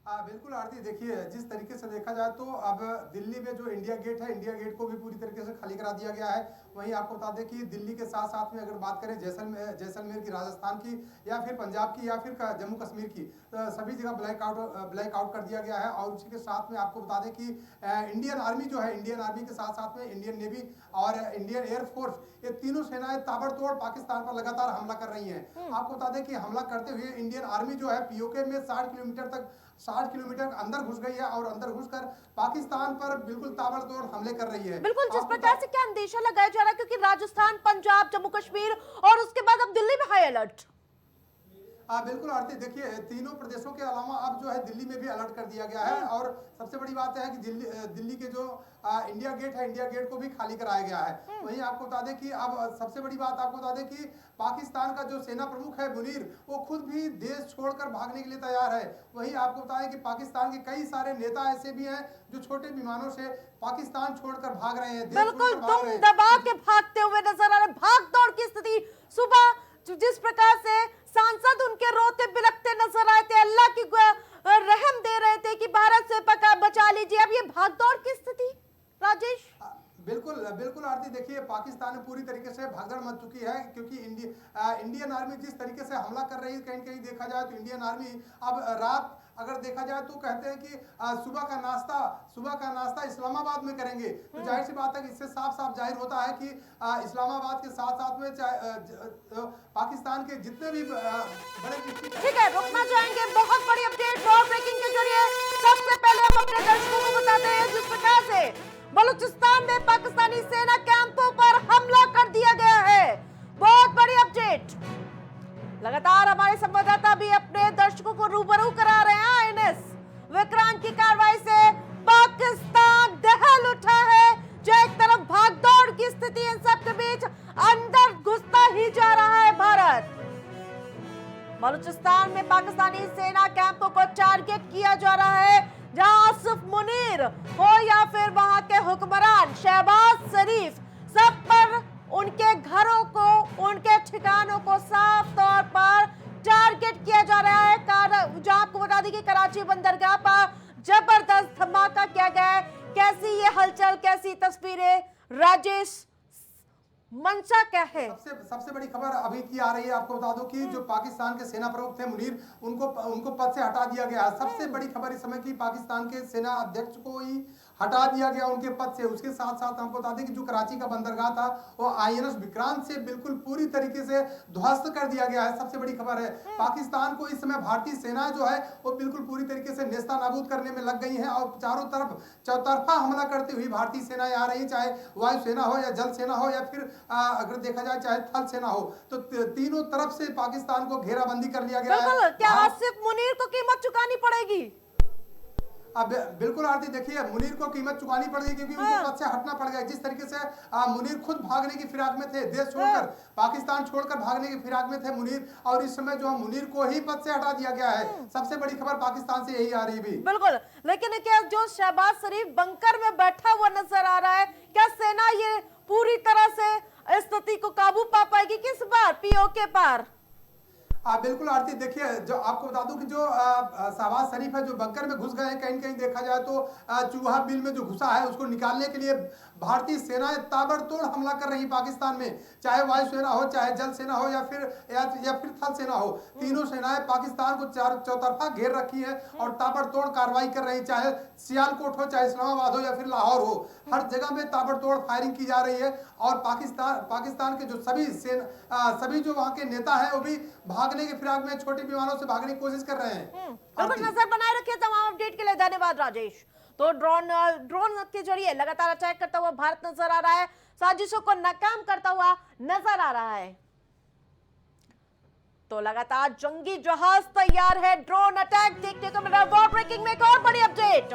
बिल्कुल आरती, देखिए जिस तरीके से देखा जाए तो अब दिल्ली में जो इंडिया गेट है, इंडिया गेट को भी पूरी तरीके से खाली करा दिया गया है। वहीं आपको बता दें कि दिल्ली के साथ साथ में अगर बात करें जैसलमेर की, राजस्थान की, या फिर पंजाब की, या फिर जम्मू कश्मीर की, तो सभी जगह ब्लैक आउट कर दिया गया है। और उसी के साथ में आपको बता दें कि इंडियन आर्मी जो है, इंडियन आर्मी के साथ साथ में इंडियन नेवी और इंडियन एयरफोर्स, ये तीनों सेनाएं ताबड़तोड़ पाकिस्तान पर लगातार हमला कर रही हैं। आपको बता दें कि हमला करते हुए इंडियन आर्मी जो है पीओके में 60 किलोमीटर अंदर घुस गई है और अंदर घुसकर पाकिस्तान पर बिल्कुल ताबड़तोड़ हमले कर रही है। बिल्कुल, जिस प्रकार से क्या अंदेशा लगाया जा रहा है, क्योंकि राजस्थान, पंजाब, जम्मू कश्मीर और उसके बाद अब दिल्ली में हाई अलर्ट। बिल्कुल आरती, देखिए तीनों प्रदेशों के अलावा अब जो है दिल्ली में भी अलर्ट कर दिया गया है। और सबसे बड़ी बात है कि दिल्ली के जो इंडिया गेट है, इंडिया गेट को भी खाली कराया गया है। वहीं आपको बता दें कि अब सबसे बड़ी बात आपको बता दें कि पाकिस्तान का जो सेना प्रमुख है मुनीर, वो खुद भी देश छोड़कर भागने के लिए तैयार है। वहीं आपको बताएं कि पाकिस्तान के कई सारे नेता ऐसे भी हैं जो छोटे विमानों से पाकिस्तान छोड़कर भाग रहे हैं। बिल्कुल दुम दबा के भागते हुए नजर आ रहे, भाग दौड़ की स्थिति। सुबह जिस प्रकार से सांसद उनके रोते बिलखते नजर आए थे, अल्लाह की रहम दे रहे थे कि भारत से बचा लीजिए, अब ये भागदौड़ की स्थिति राजेश। बिल्कुल आरती, देखिए पाकिस्तान में पूरी तरीके से भागदौड़ मच चुकी है, क्योंकि इंडियन आर्मी जिस तरीके से हमला कर रही है, कहीं कहीं देखा जाए तो इंडियन आर्मी अब रात अगर देखा जाए तो कहते हैं कि सुबह का नाश्ता इस्लामाबाद में करेंगे। तो जाहिर सी बात है कि इससे साफ साफ जाहिर होता है कि इस्लामाबाद के साथ साथ में पाकिस्तान के जितने भी बड़े। ठीक है, रुकना चाहेंगे। बहुत बड़ी अपडेट वॉर ब्रेकिंग के जरिए सबसे पहले हम अपने दर्शकों को बताते हैं जिस प्रकार से बलूचिस्तान में पाकिस्तानी सेना कैंपों पर हमला कर दिया गया है। बहुत बड़ी अपडेट, लगातार हमारे संवाददाता भी अपने दर्शकों को रूबरू करा रहे हैं। आईएनएस विक्रांत की कार्रवाई से पाकिस्तान दहल उठा है। जो एक तरफ भागदौड़ की स्थिति, इन सब के बीच अंदर घुसता ही जा रहा है भारत। बलूचिस्तान में पाकिस्तानी सेना कैंपों को टारगेट किया जा रहा है, जहां आसिफ मुनीर हो या फिर वहां के हुक्मरान शहबाज शरीफ, सब पर उनके घरों को, उनके ठिकानों को साफ तौर पर टारगेट किया जा रहा है। जो आपको बता दें कि कराची बंदरगाह पर जबरदस्त धमाका किया गया है। कैसी ये हलचल, कैसी तस्वीरें राजेश, मंशा क्या है? सबसे बड़ी खबर अभी की आ रही है। आपको बता दूं कि जो पाकिस्तान के सेना प्रमुख थे मुनीर, उनको पद से हटा दिया गया। सबसे बड़ी खबर इस समय की पाकिस्तान के सेना अध्यक्ष को ही हटा दिया गया उनके पद से। उसके साथ साथ हमको बता दें कि जो कराची का बंदरगाह था वो आईएनएस विक्रांत से बिल्कुल पूरी तरीके से ध्वस्त कर दिया गया है। सबसे बड़ी खबर है, पाकिस्तान को इस समय भारतीय सेना जो है वो बिल्कुल पूरी तरीके से नेस्तनाबूद करने में लग गई है और चारों तरफ चौतरफा हमला करते हुए भारतीय सेनाएं आ रही, चाहे वायुसेना हो या जल सेना हो या फिर अगर देखा जाए चाहे थल सेना हो, तो तीनों तरफ से पाकिस्तान को घेराबंदी कर लिया गया है। क्या आसिफ मुनीर को कीमत चुकानी पड़ेगी? अब बिल्कुल आरती, देखिए मुनीर को कीमत चुकानी पड़ गई क्योंकि उनको पद से हटना पड़ गया। जिस तरीके से मुनीर खुद भागने की फिराक में थे, देश छोड़कर पाकिस्तान छोड़कर भागने की फिराक में थे मुनीर, और इस समय जो मुनीर को ही पद से हटा दिया गया है। सबसे बड़ी खबर पाकिस्तान से यही आ रही भी। बिल्कुल, लेकिन क्या जो शहबाज शरीफ बंकर में बैठा हुआ नजर आ रहा है, क्या सेना ये पूरी तरह से स्थिति को काबू पा पाएगी किस बार पीओके पर? बिल्कुल आरती, देखिए जो आपको बता दूं कि जो शहबाज शरीफ है जो बंकर में घुस गए हैं, कहीं कहीं देखा जाए तो चूहा बिल में जो घुसा है उसको निकालने के लिए भारतीय सेनाएं ताबड़तोड़ हमला कर रही पाकिस्तान में, चाहे वायुसेना हो, चाहे जल सेना हो, या फिर थल सेना हो। तीनों सेनाएं पाकिस्तान को चौतरफा घेर रखी है और ताबड़तोड़ कार्रवाई कर रही, चाहे सियालकोट हो, चाहे इस्लामाबाद हो, या फिर लाहौर हो, हर जगह में ताबड़तोड़ फायरिंग की जा रही है। और पाकिस्तान के जो सभी जो वहां के नेता हैं वो भी भागने के फिराक में छोटे विमानों से भागने की कोशिश कर रहे हैं। बिल्कुल, नजर बनाए रखिए तमाम अपडेट के लिए धन्यवाद राजेश। तो ड्रोन के जरिए लगातार अटैक करता हुआ भारत नजर आ रहा है, साजिशों को नाकाम करता हुआ नजर आ रहा है। तो लगातार जंगी जहाज तैयार है, ड्रोन अटैक देखने को मिल रहा है। वॉर ब्रेकिंग में एक और बड़ी अपडेट,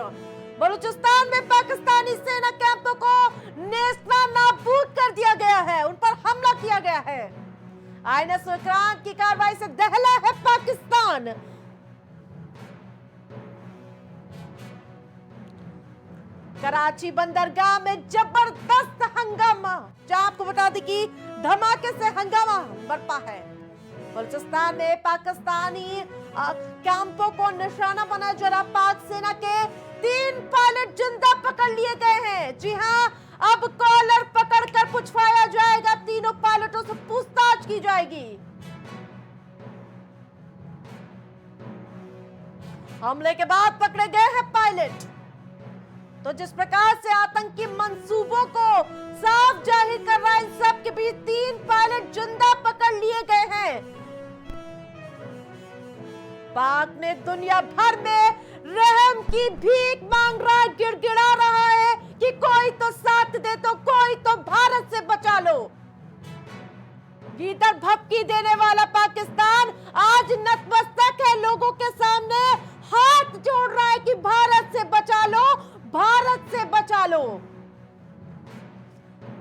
बलूचिस्तान में पाकिस्तानी सेना कैंपों को नेस्तनाबूद कर दिया गया है, उन पर हमला किया गया है। आईएनएस विक्रांत की कार्रवाई से दहला है पाकिस्तान। कराची बंदरगाह में जबरदस्त हंगामा, जहां आपको बता दें कि धमाके से हंगामा बरपा है। बलूचिस्तान में पाकिस्तानी कैंपों को निशाना बनाया जा रहा, पाक सेना के 3 पायलट जिंदा पकड़ लिए गए हैं। जी हां, अब कॉलर पकड़कर पूछवाया जाएगा, तीनों पायलटों से पूछताछ की जाएगी। हमले के बाद पकड़े गए हैं पायलट। तो जिस प्रकार से आतंकी मंसूबों को साफ जाहिर कर रहा है, इन सब के बीच 3 पायलट जिंदा पकड़ लिए गए हैं। पाक ने दुनिया भर में रहम की भीख मांग रहा है, गिड़गिड़ा रहा है कि कोई तो साथ दे, तो कोई तो भारत से बचा लो। भीतर भपकी देने वाला पाकिस्तान आज नतमस्तक है, लोगों के सामने हाथ जोड़ रहा है कि भारत से बचा लो, भारत से बचा लो।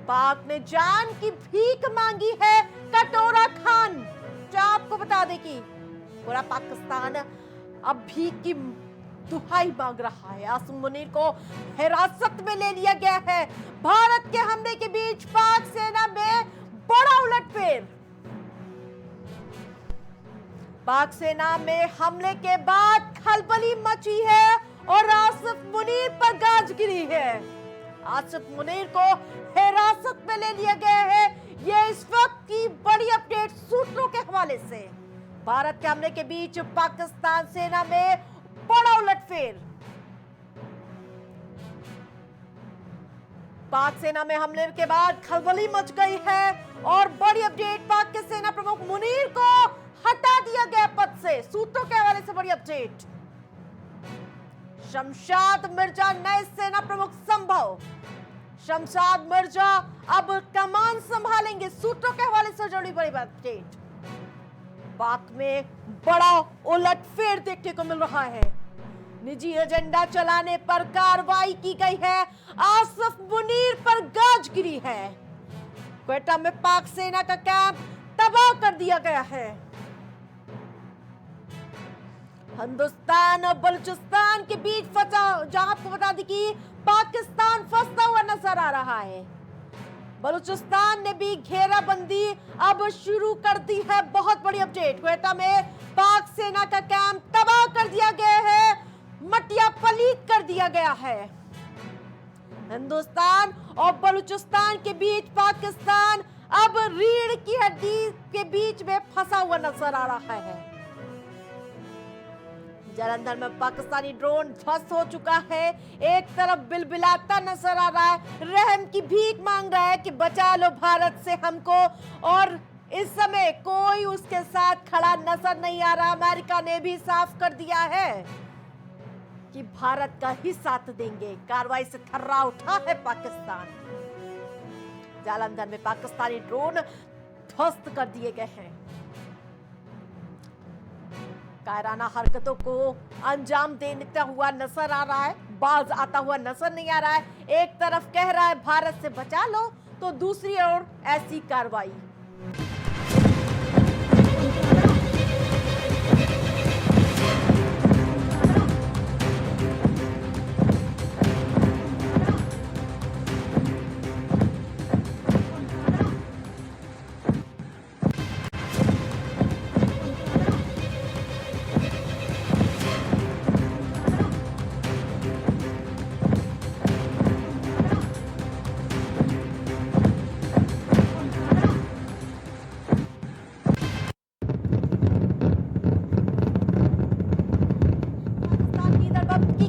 पाक ने जान की भीख मांगी है कटोरा खान। जो आपको बता दें कि पूरा पाकिस्तान अब भीख की दुहाई मांग रहा है। आसिम मुनीर को हिरासत में ले लिया गया है। भारत के हमले के बीच पाक सेना में बड़ा उलटफेर। पाक सेना में हमले के बाद खलबली मची है और आसिफ मुनीर पर गाज गिरी है। आसिफ मुनीर को हिरासत में ले लिया गया है। ये इस वक्त की बड़ी अपडेट सूत्रों के हवाले से। भारत के हमले के बीच पाकिस्तान सेना में बड़ा उलटफेर। पाक सेना में हमले के बाद खलबली मच गई है और बड़ी अपडेट, पाक के सेना प्रमुख मुनीर को हटा दिया गया पद से। सूत्रों के हवाले से बड़ी अपडेट। शमशाद मिर्जा नए सेना प्रमुख संभव। शमशाद मिर्जा अब कमान संभालेंगे। सूत्रों के हवाले से जुड़ी बड़ी अपडेट। पाक में बड़ा उलटफेर देखने को मिल रहा है। निजी एजेंडा चलाने पर कार्रवाई की गई है। आसिफ मुनीर पर गाज गिरी है। क्वेटा में पाक सेना का कैंप तबाह कर दिया गया है। हिंदुस्तान और बलूचिस्तान के बीच फंसा, जहां आपको बता दें कि पाकिस्तान फंसता हुआ नजर आ रहा है। बलूचिस्तान ने भी घेराबंदी अब शुरू कर दी है। बहुत बड़ी अपडेट, क्वेटा में पाक सेना का कैंप तबाह कर दिया गया है, मटिया पलीत कर दिया गया है। हिंदुस्तान और बलूचिस्तान के बीच पाकिस्तान अब रीढ़ की हड्डी के बीच में फंसा हुआ नजर आ रहा है। जालंधर में पाकिस्तानी ड्रोन ध्वस्त हो चुका है। एक तरफ बिलबिलाता नजर आ रहा है, रहम की भीख मांग रहा है कि बचा लो भारत से हमको, और इस समय कोई उसके साथ खड़ा नजर नहीं आ रहा। अमेरिका ने भी साफ कर दिया है कि भारत का ही साथ देंगे। कार्रवाई से थर्रा उठा है पाकिस्तान। जालंधर में पाकिस्तानी ड्रोन ध्वस्त कर दिए गए हैं। कायराना हरकतों को अंजाम देता हुआ नजर आ रहा है, बाज आता हुआ नजर नहीं आ रहा है। एक तरफ कह रहा है भारत से बचा लो, तो दूसरी ओर ऐसी कार्रवाई।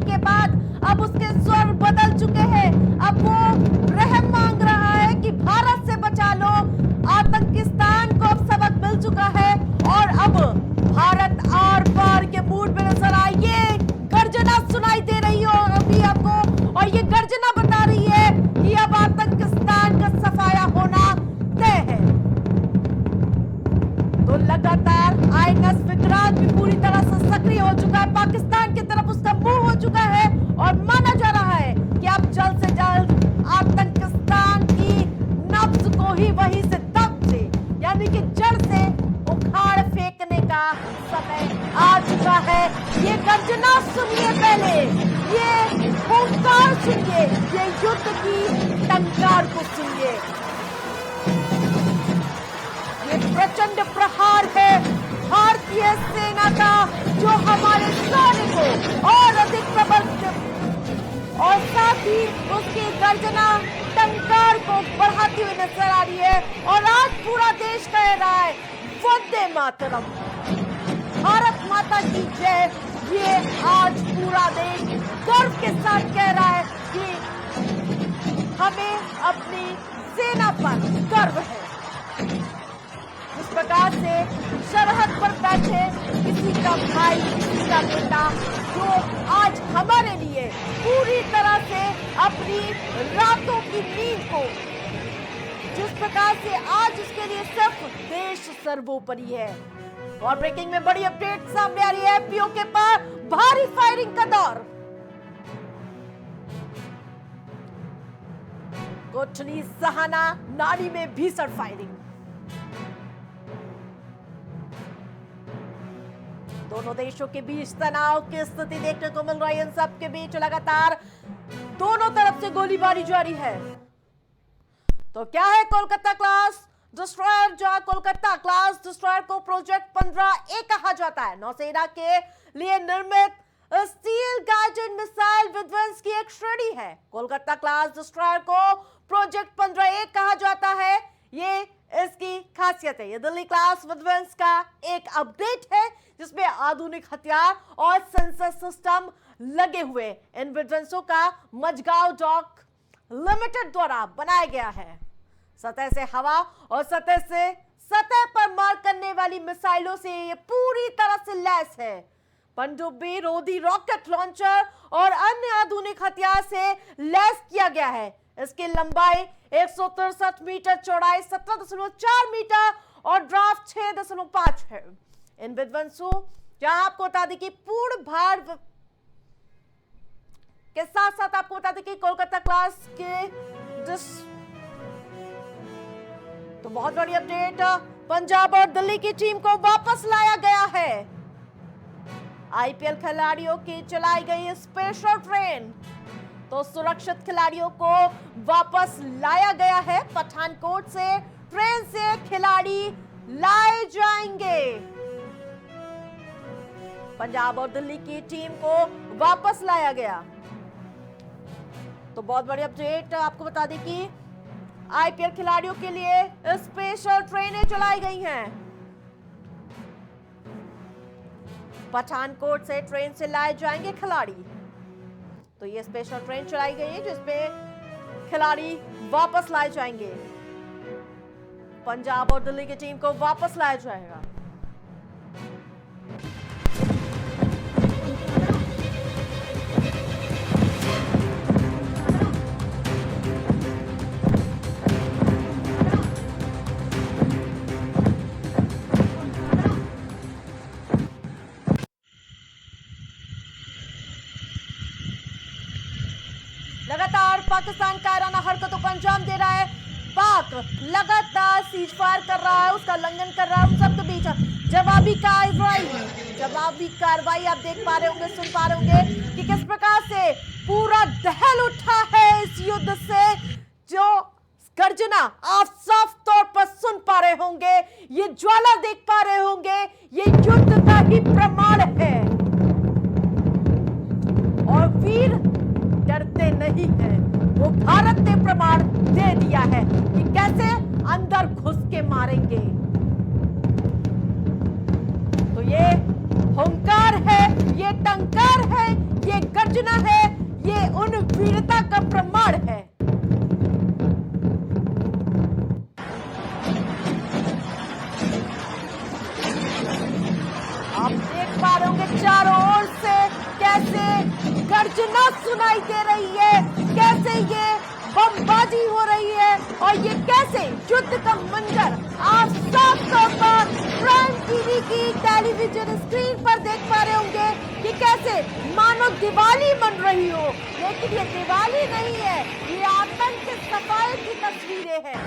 के बाद अब उसके स्वर बदल चुके हैं। अब वो रहम मांग रहा है कि भारत से बचा लो। आतंकिस्तान को अब सबक मिल चुका है और अब भारत आर पार के मूड में नजर आए। ये गर्जना सुनाई दे रही हो अभी आपको, और ये गर्जना बता रही है कि अब आतंकिस्तान का सफाया होना तय है। तो लगातार आईएनएस विक्रांत भी पूरी तरह से सक्रिय हो चुका है, पाकिस्तान की तरफ उसका मुंह हो चुका है और माना जा रहा है कि अब जल्द से जल्द आतंकिस्तान की नब्ज को ही वहीं से दब से, यानी कि जड़ से उखाड़ फेंकने का समय आ चुका है। ये गर्जना सुनिए, पहले ये हुंकार सुनिए, ये युद्ध की टंकार को सुनिए। प्रचंड प्रहार है भारतीय सेना का, जो हमारे सैनिकों और अधिक प्रबल और साथ ही उसकी गर्जना टंकार को बढ़ाती हुई नजर आ रही है। और आज पूरा देश कह रहा है वंदे मातरम, भारत माता की जय। ये आज पूरा देश गर्व के साथ कह रहा है कि हमें अपनी सेना पर गर्व है। इस प्रकार से सरहद पर बैठे किसी का भाई, किसी का बेटा, जो आज हमारे लिए पूरी तरह से अपनी रातों की नींद को, जिस प्रकार से आज उसके लिए सिर्फ देश सर्वोपरि है। और ब्रेकिंग में बड़ी अपडेट सामने आ रही है, पीओके पर भारी फायरिंग का दौर। कोटनी सहाना नानी में भीषण फायरिंग। दोनों देशों के बीच तनाव की स्थिति देखने को मिल रही है। इन सब के बीच लगातार दोनों तरफ से गोलीबारी जारी है। तो क्या है कोलकाता क्लास डिस्ट्रॉयर, जहां कोलकाता क्लास डिस्ट्रॉयर को प्रोजेक्ट 15A कहा जाता है। नौसेना के लिए निर्मित स्टील गाइडेड मिसाइल विध्वंस की एक श्रेणी है। कोलकाता क्लास डिस्ट्रॉयर को प्रोजेक्ट 15A कहा जाता है। ये इसकी खासियत है। ये दिल्ली क्लास विध्वंस का एक अपडेट है, जिसमें आधुनिक हथियार और सेंसर सिस्टम लगे हुए। इन विध्वंसों का मजगांव डॉक लिमिटेड द्वारा बनाया गया है। सतह से हवा और सतह पर मार करने वाली मिसाइलों से ये पूरी तरह से लैस है। पनडुब्बी, रोधी रॉकेट लॉन्चर और अन्य आधुनिक हथियार से लैस किया गया है। इसकी लंबाई 163 मीटर, चौड़ाई 17.4 मीटर और ड्राफ्ट 6.5 है। इन विध्वंसों, जहां आपको बता दें कि पूर्ण भार के साथ साथ आपको बता दें कि कोलकाता क्लास के तो बहुत बड़ी अपडेट, पंजाब और दिल्ली की टीम को वापस लाया गया है। आईपीएल खिलाड़ियों की चलाई गई स्पेशल ट्रेन, तो सुरक्षित खिलाड़ियों को वापस लाया गया है। पठानकोट से ट्रेन से खिलाड़ी लाए जाएंगे। पंजाब और दिल्ली की टीम को वापस लाया गया। तो बहुत बड़ी अपडेट आपको बता दें कि आईपीएल खिलाड़ियों के लिए स्पेशल ट्रेनें चलाई गई हैं। पठानकोट से ट्रेन से लाए जाएंगे खिलाड़ी। तो ये स्पेशल ट्रेन चलाई गई है, जिसमें खिलाड़ी वापस लाए जाएंगे। पंजाब और दिल्ली की टीम को वापस लाया जाएगा। पाकिस्तान कायराना हरकतों को अंजाम दे रहा है। पाक लगातार सीज फायर कर रहा है, उसका उल्लंघन कर रहा है। उन सबके बीच जवाबी कार्रवाई आप देख पा रहे होंगे, सुन पा रहे होंगे कि किस प्रकार से पूरा दहल उठा है इस युद्ध से। जो गर्जना आप साफ तौर पर सुन पा रहे होंगे, ये ज्वाला देख पा रहे होंगे, ये युद्ध का ही प्रमाण है। और वीर डरते नहीं हैं, वो भारत ने प्रमाण दे दिया है कि कैसे अंदर घुस के मारेंगे। तो ये हुंकार है, ये टंकार है, ये गर्जना है, ये उन वीरता का प्रमाण है। आप देख पा रहे होंगे चारों ओर से कैसे गर्जना सुनाई दे रही है, कैसे ये बमबाजी हो रही है और ये कैसे युद्ध का मंजर आप साफ तौर पर प्राइम टीवी की टेलीविजन स्क्रीन पर देख पा रहे होंगे कि कैसे मानो दिवाली मन रही हो, लेकिन ये दिवाली नहीं है, ये आतंक के सफाई की तस्वीरें हैं।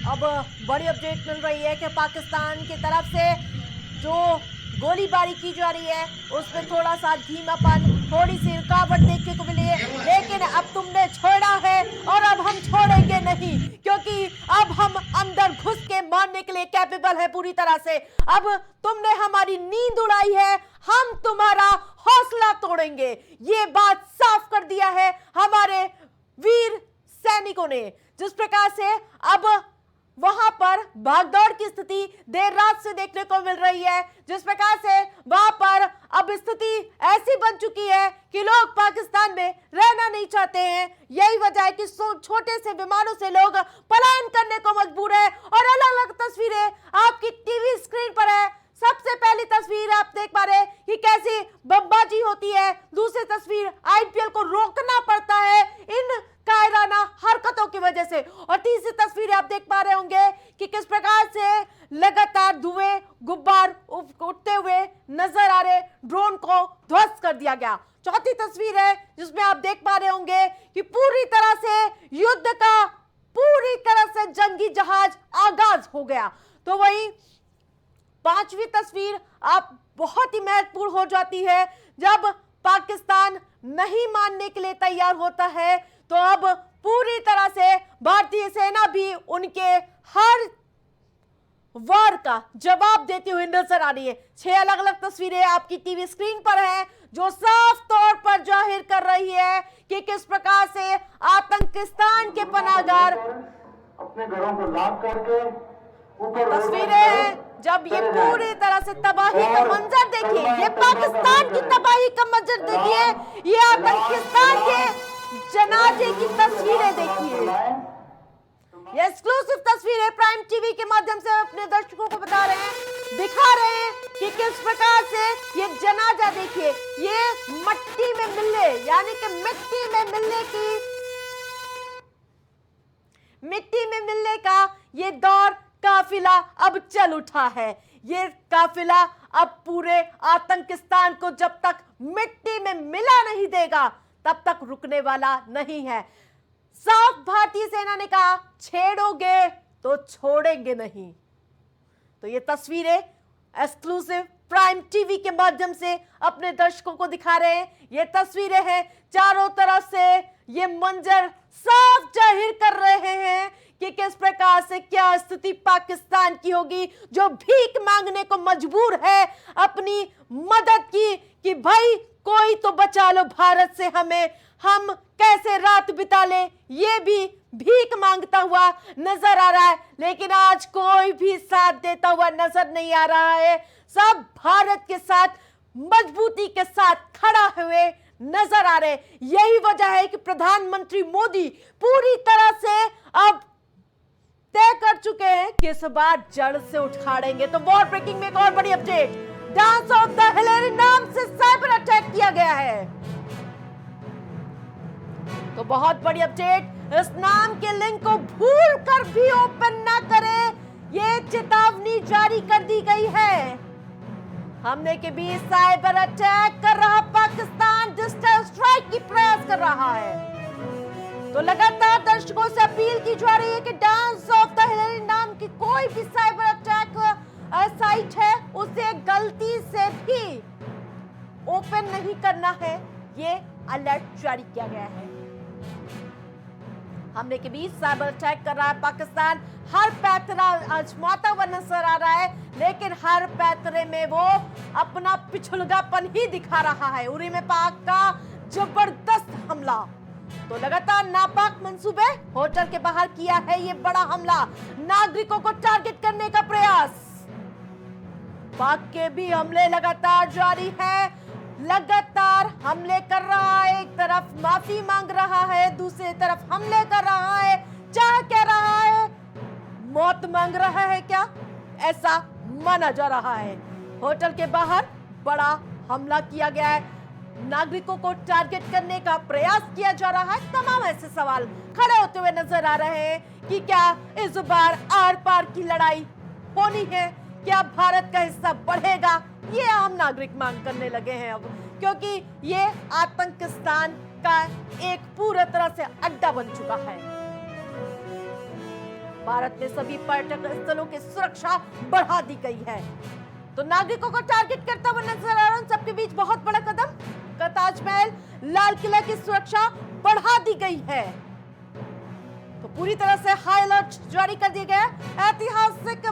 अब बड़ी अपडेट मिल रही है कि पाकिस्तान की तरफ से जो गोलीबारी की जा रही है उसमें थोड़ा सा धीमापन, थोड़ी सी रुकावट देखने को मिली है, लेकिन अब तुमने छोड़ा है और अब हम छोड़ेंगे नहीं, क्योंकि अब हम अंदर घुस के मारने के लिए कैपेबल है पूरी तरह से। अब तुमने हमारी नींद उड़ाई है, हम तुम्हारा हौसला तोड़ेंगे, ये बात साफ कर दिया है हमारे वीर सैनिकों ने। जिस प्रकार से अब वहां पर भागदौड़ की स्थिति देर रात से देखने को मिल रही है, जिस प्रकार से वहां पर अब स्थिति ऐसी बन चुकी है कि लोग पाकिस्तान में रहना नहीं चाहते हैं। यही वजह है कि छोटे से विमानों से लोग पलायन करने को मजबूर है। और अलग अलग तस्वीरें आपकी टीवी स्क्रीन पर है। सबसे पहली तस्वीर आप देख पा रहे हैं कि कैसी बमबाजी होती है, दूसरी तस्वीर आईपीएल को रोकना पड़ता है इन कायराना हरकतों की वजह से, और तीसरी तस्वीर आप देख पा रहे होंगे कि किस प्रकार से लगातार धुएं गुब्बार उठते हुए नजर आ रहे, ड्रोन को ध्वस्त कर दिया गया। चौथी तस्वीर है जिसमें आप देख पा रहे होंगे कि पूरी तरह से युद्ध का पूरी तरह से जंगी जहाज आगाज हो गया। तो वही पांचवी तस्वीर आप बहुत ही महत्वपूर्ण हो जाती है, जब पाकिस्तान नहीं मानने के लिए तैयार होता है तो अब पूरी तरह से भारतीय सेना भी उनके हर वार का जवाब देती हुई नजर आ रही है। 6 अलग अलग तस्वीरें आपकी टीवी स्क्रीन पर हैं जो साफ तौर पर जाहिर कर रही है कि किस प्रकार से आतंकिस्तान के पनाहगार अपने घरों को लॉक करके तस्वीरें हैं जब ये पूरी तरह से तबाही का मंजर देखिए, ये पाकिस्तान की तबाही का मंजर देखिए, ये आतंकिस्तान के जनाजे की तस्वीरें देखिए। ये एक्सक्लूसिव तस्वीरें प्राइम टीवी के माध्यम से अपने दर्शकों को बता रहे हैं, दिखा रहे हैं कि किस प्रकार से ये जनाजा देखिए, ये मिट्टी में मिलने यानी कि मिट्टी में मिलने का ये दौर काफिला अब चल उठा है। ये काफिला अब पूरे आतंकिस्तान को जब तक मिट्टी में मिला नहीं देगा तब तक रुकने वाला नहीं है। साफ भारतीय सेना ने कहा, छेड़ोगे तो छोड़ेंगे नहीं। तो ये तस्वीरें एक्सक्लूसिव प्राइम टीवी के माध्यम से अपने दर्शकों को दिखा रहे हैं। ये तस्वीरें हैं, चारों तरफ से ये मंजर साफ जाहिर कर रहे हैं कि किस प्रकार से क्या स्थिति पाकिस्तान की होगी, जो भीख मांगने को मजबूर है अपनी मदद की कि भाई कोई तो बचा लो भारत से हमें, हम कैसे रात बिता ले, ये भी भीख मांगता हुआ नजर आ रहा है। लेकिन आज कोई भी साथ देता हुआ नजर नहीं आ रहा है। सब भारत के साथ मजबूती के साथ खड़ा हुए नजर आ रहे। यही वजह है कि प्रधानमंत्री मोदी पूरी तरह से अब तय कर चुके हैं कि इस बार जड़ से उखाड़ेंगे। तो वॉर ब्रेकिंग में एक और बड़ी update, dance of the Hillary नाम से साइबर अटैक किया गया है। तो बहुत बड़ी अपडेट, इस नाम के लिंक को भूल कर भी ओपन ना करें, ये चेतावनी जारी कर दी गई है। हमले के बीच साइबर अटैक कर रहा पाकिस्तान डिजिटल स्ट्राइक की प्रयास कर रहा है। तो लगातार दर्शकों से अपील की जा रही है कि डांस ऑफ द हिलेरी नाम की कोई भी साइबर अटैक साइट है उसे गलती से भी ओपन नहीं करना है, ये अलर्ट जारी किया गया है। हमले के बीच साइबर अटैक कर रहा है पाकिस्तान, हर पैतरा आजमाता हुआ नजर आ रहा है, लेकिन हर पैतरे में वो अपना पिछुलगापन ही दिखा रहा है। उरी में पाक का जबरदस्त हमला, तो लगातार नापाक मंसूबे, होटल के बाहर किया है ये बड़ा हमला, नागरिकों को टारगेट करने का प्रयास। पाक के भी हमले लगातार जारी है, लगातार हमले कर रहा है। एक तरफ माफी मांग रहा है, दूसरी तरफ हमले कर रहा है। चाह कह रहा है, मौत मांग रहा है क्या, ऐसा माना जा रहा है। होटल के बाहर बड़ा हमला किया गया है, नागरिकों को टारगेट करने का प्रयास किया जा रहा है। तमाम ऐसे सवाल खड़े होते हुए नजर आ रहे हैं कि क्या इस बार आर पार की लड़ाई होनी है, क्या भारत का हिस्सा बढ़ेगा, ये आम नागरिक मांग करने लगे हैं अब, क्योंकि ये आतंकिस्तान का एक पूरा तरह से अड्डा बन चुका है। भारत में सभी पर्यटक स्थलों की सुरक्षा बढ़ा दी गई है। तो नागरिकों को टारगेट करता हुआ नजर आ रहा है। सबके बीच बहुत बड़ा कदम, ताजमहल, लाल किला की सुरक्षा बढ़ा दी गई है। तो पूरी तरह से हाई अलर्ट जारी कर दिया गया है। ऐतिहासिक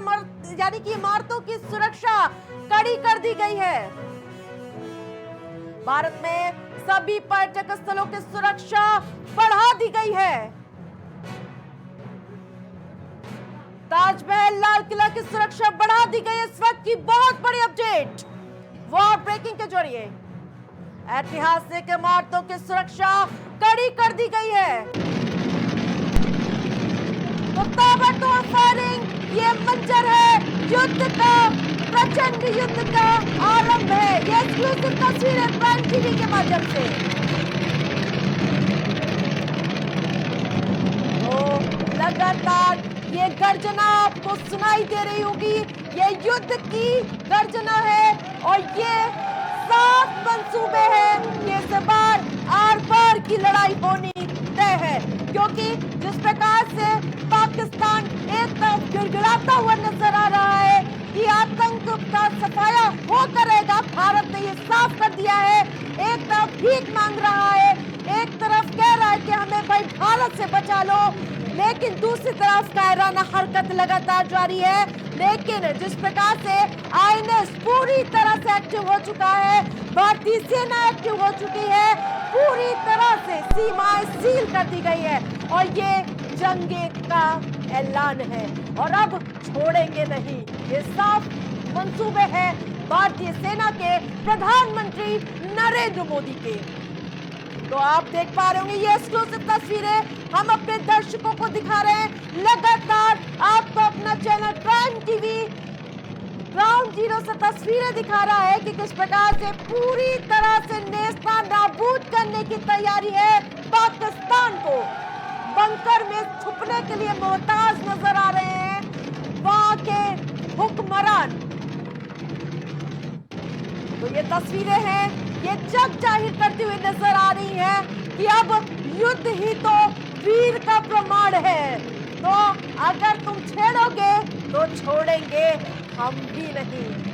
यानी कि इमारतों की सुरक्षा कड़ी कर दी गई है। भारत में सभी पर्यटक स्थलों की सुरक्षा बढ़ा दी गई है। ताजमहल, लाल किला की सुरक्षा बढ़ा दी गई है। इस वक्त की बहुत बड़ी अपडेट वॉर ब्रेकिंग के जरिए ऐतिहासिक इमारतों की सुरक्षा कड़ी कर दी गई है। तो ताबड़तोड़ फायरिंग, ये मंजर है युद्ध का, प्रचंड युद्ध का आरंभ है। ये एक्सक्लूसिव तस्वीरें प्राइम टीवी के माध्यम से। तो लगातार ये गर्जना आपको सुनाई दे रही होगी, ये युद्ध की गर्जना है और ये साफ मंसूबे हैं कि इस बार आर पार की लड़ाई होनी तय है, क्योंकि जिस प्रकार से पाकिस्तान एक तरफ गिड़गिड़ाता हुआ नजर आ रहा है कि आतंक का सफाया होकर रहेगा, भारत ने ये साफ कर दिया है। एक तरफ भीख मांग रहा है, एक तरफ कह रहा है कि हमें भाई भारत से बचा लो, लेकिन दूसरी तरफ कायराना हरकत लगातार जारी है। लेकिन जिस प्रकार से आईएनएस पूरी तरह से एक्टिव हो चुका है, भारतीय सेना एक्टिव हो चुकी है, पूरी तरह से सीमाएं सील कर दी गई है और ये जंगे का ऐलान है और अब छोड़ेंगे नहीं। ये साफ मंसूबे हैं भारतीय सेना के प्रधानमंत्री नरेंद्र मोदी के। तो आप देख पा रहे होंगे ये एक्सक्लूसिव तस्वीरें हम अपने दर्शकों को दिखा रहे हैं। लगातार आपको अपना channel prime TV ground zero से तस्वीरें दिखा रहा है कि किस प्रकार से पूरी तरह से नेस्ता नाबूद करने की तैयारी है। पाकिस्तान को बंकर में छुपने के लिए मोहताज नजर आ रहे हैं वहां के हुक्मरान। तो ये तस्वीरें हैं, ये जग जाहिर करती हुई नजर आ रही है कि अब युद्ध ही तो वीर का प्रमाण है। तो अगर तुम छेड़ोगे तो छोड़ेंगे हम भी नहीं।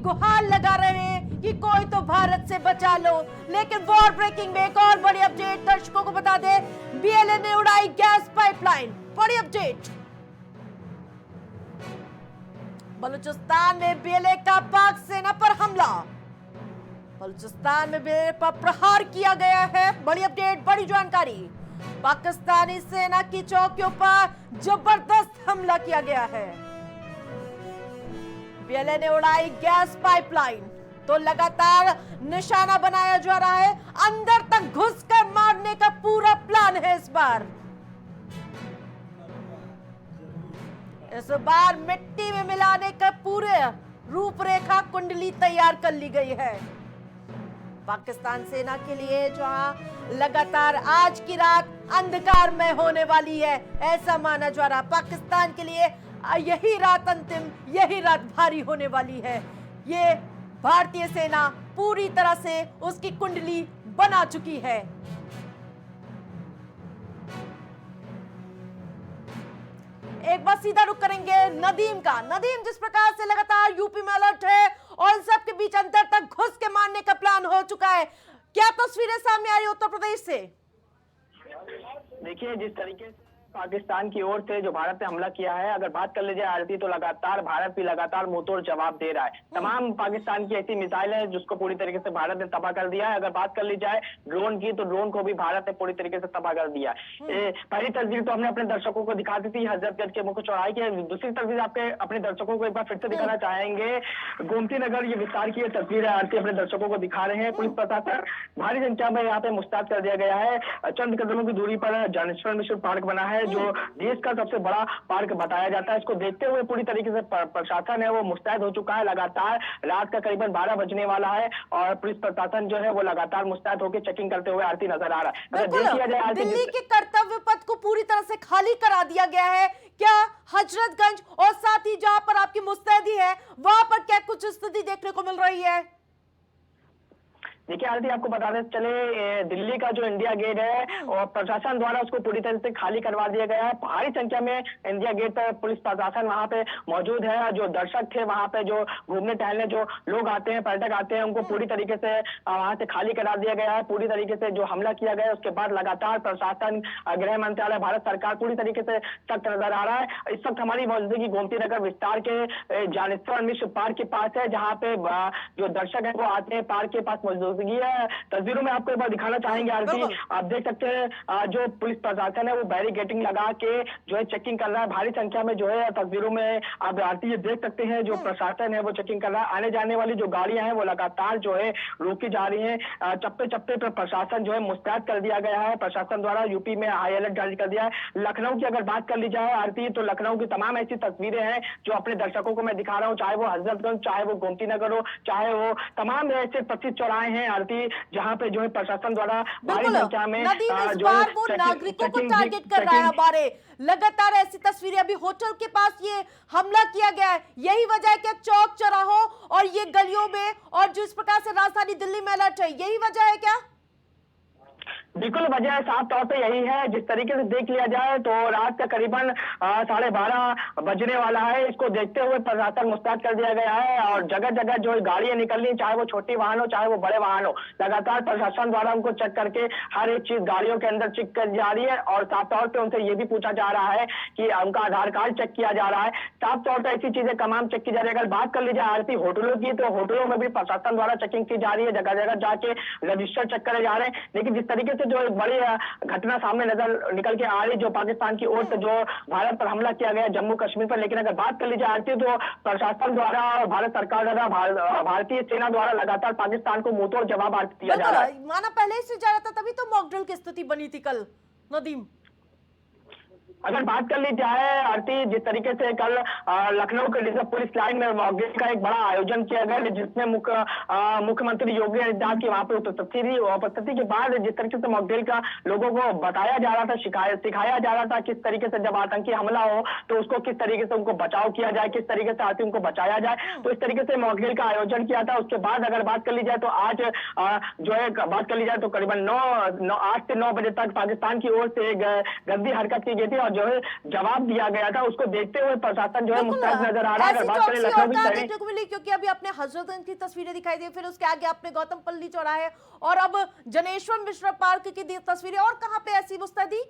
गुहार लगा रहे हैं कि कोई तो भारत से बचा लो। लेकिन वॉर ब्रेकिंग में एक और बड़ी अपडेट दर्शकों को बता दे, बीएलए ने उड़ाई गैस पाइपलाइन। बड़ी अपडेट, बलूचिस्तान में बीएलए का पाक सेना पर हमला। बलूचिस्तान में बीएलए पर प्रहार किया गया है। बड़ी अपडेट, बड़ी जानकारी, पाकिस्तानी सेना की चौकियों पर जबरदस्त हमला किया गया है। बीएलए ने उड़ाई गैस पाइपलाइन, तो लगातार निशाना बनाया जा रहा है। अंदर तक घुसकर मारने का पूरा प्लान है इस बार। इस बार मिट्टी में मिलाने का पूरे रूपरेखा कुंडली तैयार कर ली गई है पाकिस्तान सेना के लिए, जहां लगातार आज की रात अंधकारमय होने वाली है, ऐसा माना जा रहा। पाकिस्तान के लिए यही रात अंतिम, यही रात भारी होने वाली है। ये भारतीय सेना पूरी तरह से उसकी कुंडली बना चुकी है। एक बार सीधा रुख करेंगे नदीम का। नदीम, जिस प्रकार से लगातार यूपी में अलर्ट है और इन सब के बीच अंदर तक घुस के मारने का प्लान हो चुका है, क्या तस्वीरें सामने आ रही उत्तर प्रदेश से? देखिए, जिस तरीके से पाकिस्तान की ओर से जो भारत ने हमला किया है, अगर बात कर लीजिए आरती, तो लगातार भारत भी लगातार मुंहतोड़ जवाब दे रहा है। तमाम पाकिस्तान की ऐसी मिसाइल है जिसको पूरी तरीके से भारत ने तबाह कर दिया है। अगर बात कर ली जाए ड्रोन की, तो ड्रोन को भी भारत ने पूरी तरीके से तबाह कर दिया है। पहली तस्वीर तो हमने अपने दर्शकों को दिखा दी थी हजरतगंज के मुख्य चौराहे की। दूसरी तस्वीर आपके अपने दर्शकों को एक बार फिर से दिखाना चाहेंगे, गोमती नगर ये विस्तार की तस्वीर है आरती, अपने दर्शकों को दिखा रहे हैं। पुलिस प्रशासन भारी संख्या में यहाँ पे मुस्तैद कर दिया गया है। चंद कदमों की दूरी पर ज्ञानेश्वर मिश्र पार्क बना है, जो देश का सबसे बड़ा पार्क बताया जाता है। इसको देखते हुए पूरी तरीके से प्रशासन है वो मुस्तैद हो चुका है। लगातार रात का करीबन 12 बजने वाला है और पुलिस प्रशासन जो है वो लगातार मुस्तैद होकर चेकिंग करते हुए आरती नजर आ रहा है। अगर देख लिया जाए, दिल्ली के कर्तव्य पथ को पूरी तरह से खाली करा दिया गया है। क्या हजरतगंज और साथ ही जहां पर आपकी मुस्तैदी है, वहां पर क्या कुछ स्थिति देखने को मिल रही है? देखिए आरती, आपको बताते चले, दिल्ली का जो इंडिया गेट है और प्रशासन द्वारा उसको पूरी तरह से खाली करवा दिया गया है। भारी संख्या में इंडिया गेट पर पुलिस प्रशासन वहां पे मौजूद है। जो दर्शक थे वहां पे, जो घूमने टहलने जो लोग आते हैं, पर्यटक आते हैं, उनको पूरी तरीके से वहां से खाली करा दिया गया है। पूरी तरीके से जो हमला किया गया है उसके बाद लगातार प्रशासन, गृह मंत्रालय, भारत सरकार पूरी तरीके से सख्त नजर आ रहा है। इस वक्त हमारी मौजूदगी गोमती नगर विस्तार के ज्ञानेश्वर मिश्र पार्क के पास है, जहाँ पे जो दर्शक है वो आते हैं, पार्क के पास मौजूद है। तस्वीरों में आपको एक बार दिखाना चाहेंगे आरती, आप देख सकते हैं जो पुलिस प्रशासन है वो बैरिकेडिंग लगा के जो है चेकिंग कर रहा है। भारी संख्या में जो है तस्वीरों में आप आरती ये देख सकते हैं, जो प्रशासन है वो चेकिंग कर रहा है। आने जाने वाली जो गाड़ियां हैं वो लगातार जो है रोकी जा रही हैं। चप्पे चप्पे पर प्रशासन जो है मुस्तैद कर दिया गया है। प्रशासन द्वारा यूपी में हाई अलर्ट जारी कर दिया है। लखनऊ की अगर बात कर ली जाए आरती, तो लखनऊ की तमाम ऐसी तस्वीरें हैं जो अपने दर्शकों को मैं दिखा रहा हूँ, चाहे वो हजरतगंज, चाहे वो गोमती नगर हो, चाहे वो तमाम ऐसे प्रसिद्ध चौराहे हैं आरती, जहां पे जो है प्रशासन द्वारा भारी संख्या में जो है वो नागरिकों को टारगेट कर रहा है। हमारे लगातार ऐसी तस्वीरें, अभी होटल के पास ये हमला किया गया है, यही वजह है क्या चौक चौराहों और ये गलियों में और जो इस प्रकार से राजधानी दिल्ली में अलर्ट है, यही वजह है क्या? बिल्कुल वजह साफ तौर पे यही है। जिस तरीके से देख लिया जाए तो रात का करीबन 12:30 बजने वाला है। इसको देखते हुए प्रशासन मुस्तैद कर दिया गया है और जगह जगह जो गाड़ियां निकल रही, चाहे वो छोटी वाहन हो चाहे वो बड़े वाहन हो, लगातार प्रशासन द्वारा उनको चेक करके हर एक चीज गाड़ियों के अंदर चेक कर जा रही है। और साफ तौर पर उनसे ये भी पूछा जा रहा है कि उनका आधार कार्ड चेक किया जा रहा है। साफ तौर पर ऐसी चीजें तमाम चेक की जा रही है। अगर बात कर ली जाए आरती होटलों की, तो होटलों में भी प्रशासन द्वारा चेकिंग की जा रही है। जगह जगह जाके रजिस्टर चेक करे जा रहे हैं। लेकिन जिस तरीके से जो एक बड़ी घटना सामने नजर निकल के आ रही, जो पाकिस्तान की ओर से जो भारत पर हमला किया गया जम्मू कश्मीर पर, लेकिन अगर बात कर ली जाए आरती, तो प्रशासन द्वारा और भारत सरकार द्वारा, भारतीय सेना द्वारा लगातार पाकिस्तान को मुंहतोड़ जवाब दिया जा रहा है। माना पहले से जा रहा था, तभी तो मॉक ड्रिल की स्थिति बनी थी कल। नदीम, अगर बात कर ली जाए आरती, जिस तरीके से कल लखनऊ के रिजर्व पुलिस लाइन में मॉक ड्रिल का एक बड़ा आयोजन किया गया, जिसमें मुख्यमंत्री योगी आदित्यनाथ की वहां पर उपस्थिति के बाद जिस तरीके से मॉक ड्रिल का लोगों को बताया जा रहा था, सिखाया जा रहा था किस तरीके से जब आतंकी हमला हो तो उसको किस तरीके से उनको बचाव किया जाए, किस तरीके से आरती उनको बचाया जाए, तो इस तरीके से मॉक ड्रिल का आयोजन किया था। उसके बाद अगर बात कर ली जाए तो आज जो है बात कर ली जाए तो करीबन 8 से 9 बजे तक पाकिस्तान की ओर से गंदी हरकत की गई थी और जो है जवाब दिया गया था, उसको देखते हुए प्रशासन जो है बिल्कुल, मुस्तैद नजर आ रहा है। ऐसी अगर बात करें चौकसी लखनऊ और की कहाँ शहरी देखने को मिली, क्योंकि अभी आपने हजरतगंज की तस्वीरें दिखाई दी, फिर उसके आगे आपने गौतम पल्ली चौराहे और अब जनेश्वर मिश्रा पार्क की तस्वीरें, और कहाँ पे ऐसी मुस्तैदी?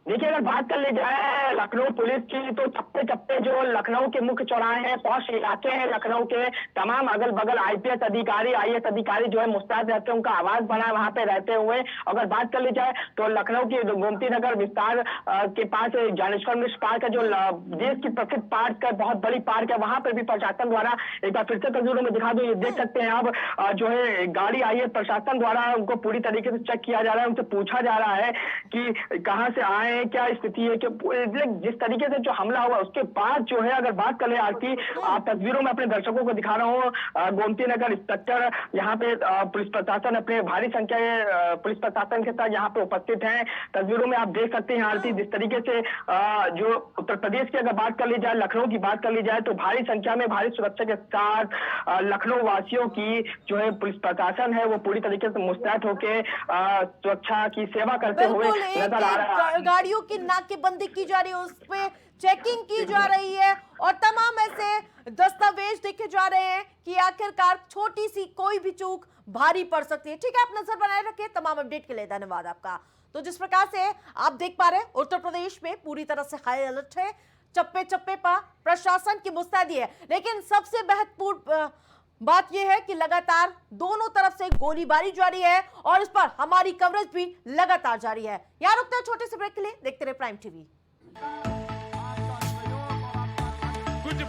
देखिए, अगर बात कर ली जाए लखनऊ पुलिस की तो चप्पे चप्पे जो लखनऊ के मुख्य चौराहे हैं, पौष इलाके हैं लखनऊ के, तमाम अगल बगल आईपीएस अधिकारी, आईएएस अधिकारी जो है मुस्तैद रहते हैं, उनका आवाज बना है वहां पे रहते हुए। अगर बात कर ली जाए तो लखनऊ की गोमती नगर विस्तार के पास ज्ञानेश्वर मिश्र पार्क है, जो देश की प्रसिद्ध पार्क है, बहुत बड़ी पार्क है, वहां पर भी प्रशासन द्वारा, एक बार फिर से तस्वीरों में दिखा दो, ये देख सकते हैं आप, जो है गाड़ी आई है, प्रशासन द्वारा उनको पूरी तरीके से चेक किया जा रहा है, उनसे पूछा जा रहा है कि कहाँ से आए, क्या स्थिति है, कि जिस तरीके से जो हमला हुआ उसके बाद जो है, अगर बात करें आरती, तस्वीरों में अपने दर्शकों को दिखा रहा हूँ, गोमती नगर इंस्पेक्टर यहाँ पे पुलिस प्रशासन अपने भारी संख्या में पुलिस प्रशासन के साथ यहाँ पे उपस्थित हैं। तस्वीरों में आप देख सकते हैं आरती, जिस तरीके से जो उत्तर प्रदेश की अगर बात कर ली जाए, लखनऊ की बात कर ली जाए तो भारी संख्या में भारी सुरक्षा के साथ लखनऊ वासियों की जो है पुलिस प्रशासन है वो पूरी तरीके से मुस्तैद होके सुरक्षा की सेवा करते हुए नजर आ रहा है। गाड़ियों की नाकेबंदी की जा रही है, उस पे चेकिंग की जा रही है और तमाम ऐसे दस्तावेज देखे जा रहे हैं कि आखिरकार छोटी सी कोई भी चूक भारी पड़ सकती है। ठीक है, आप नजर बनाए रखिए। तमाम अपडेट के लिए धन्यवाद आपका। तो जिस प्रकार से आप देख पा रहे हैं, उत्तर प्रदेश में पूरी तरह से हाई अलर्ट है, चप्पे चप्पे पर प्रशासन की मुस्तैदी है। लेकिन सबसे महत्वपूर्ण बात यह है कि लगातार दोनों तरफ से गोलीबारी जारी है और इस पर हमारी कवरेज भी लगातार जारी है। यार रुकते हैं छोटे से ब्रेक के लिए, देखते रहे प्राइम टीवी। कुछ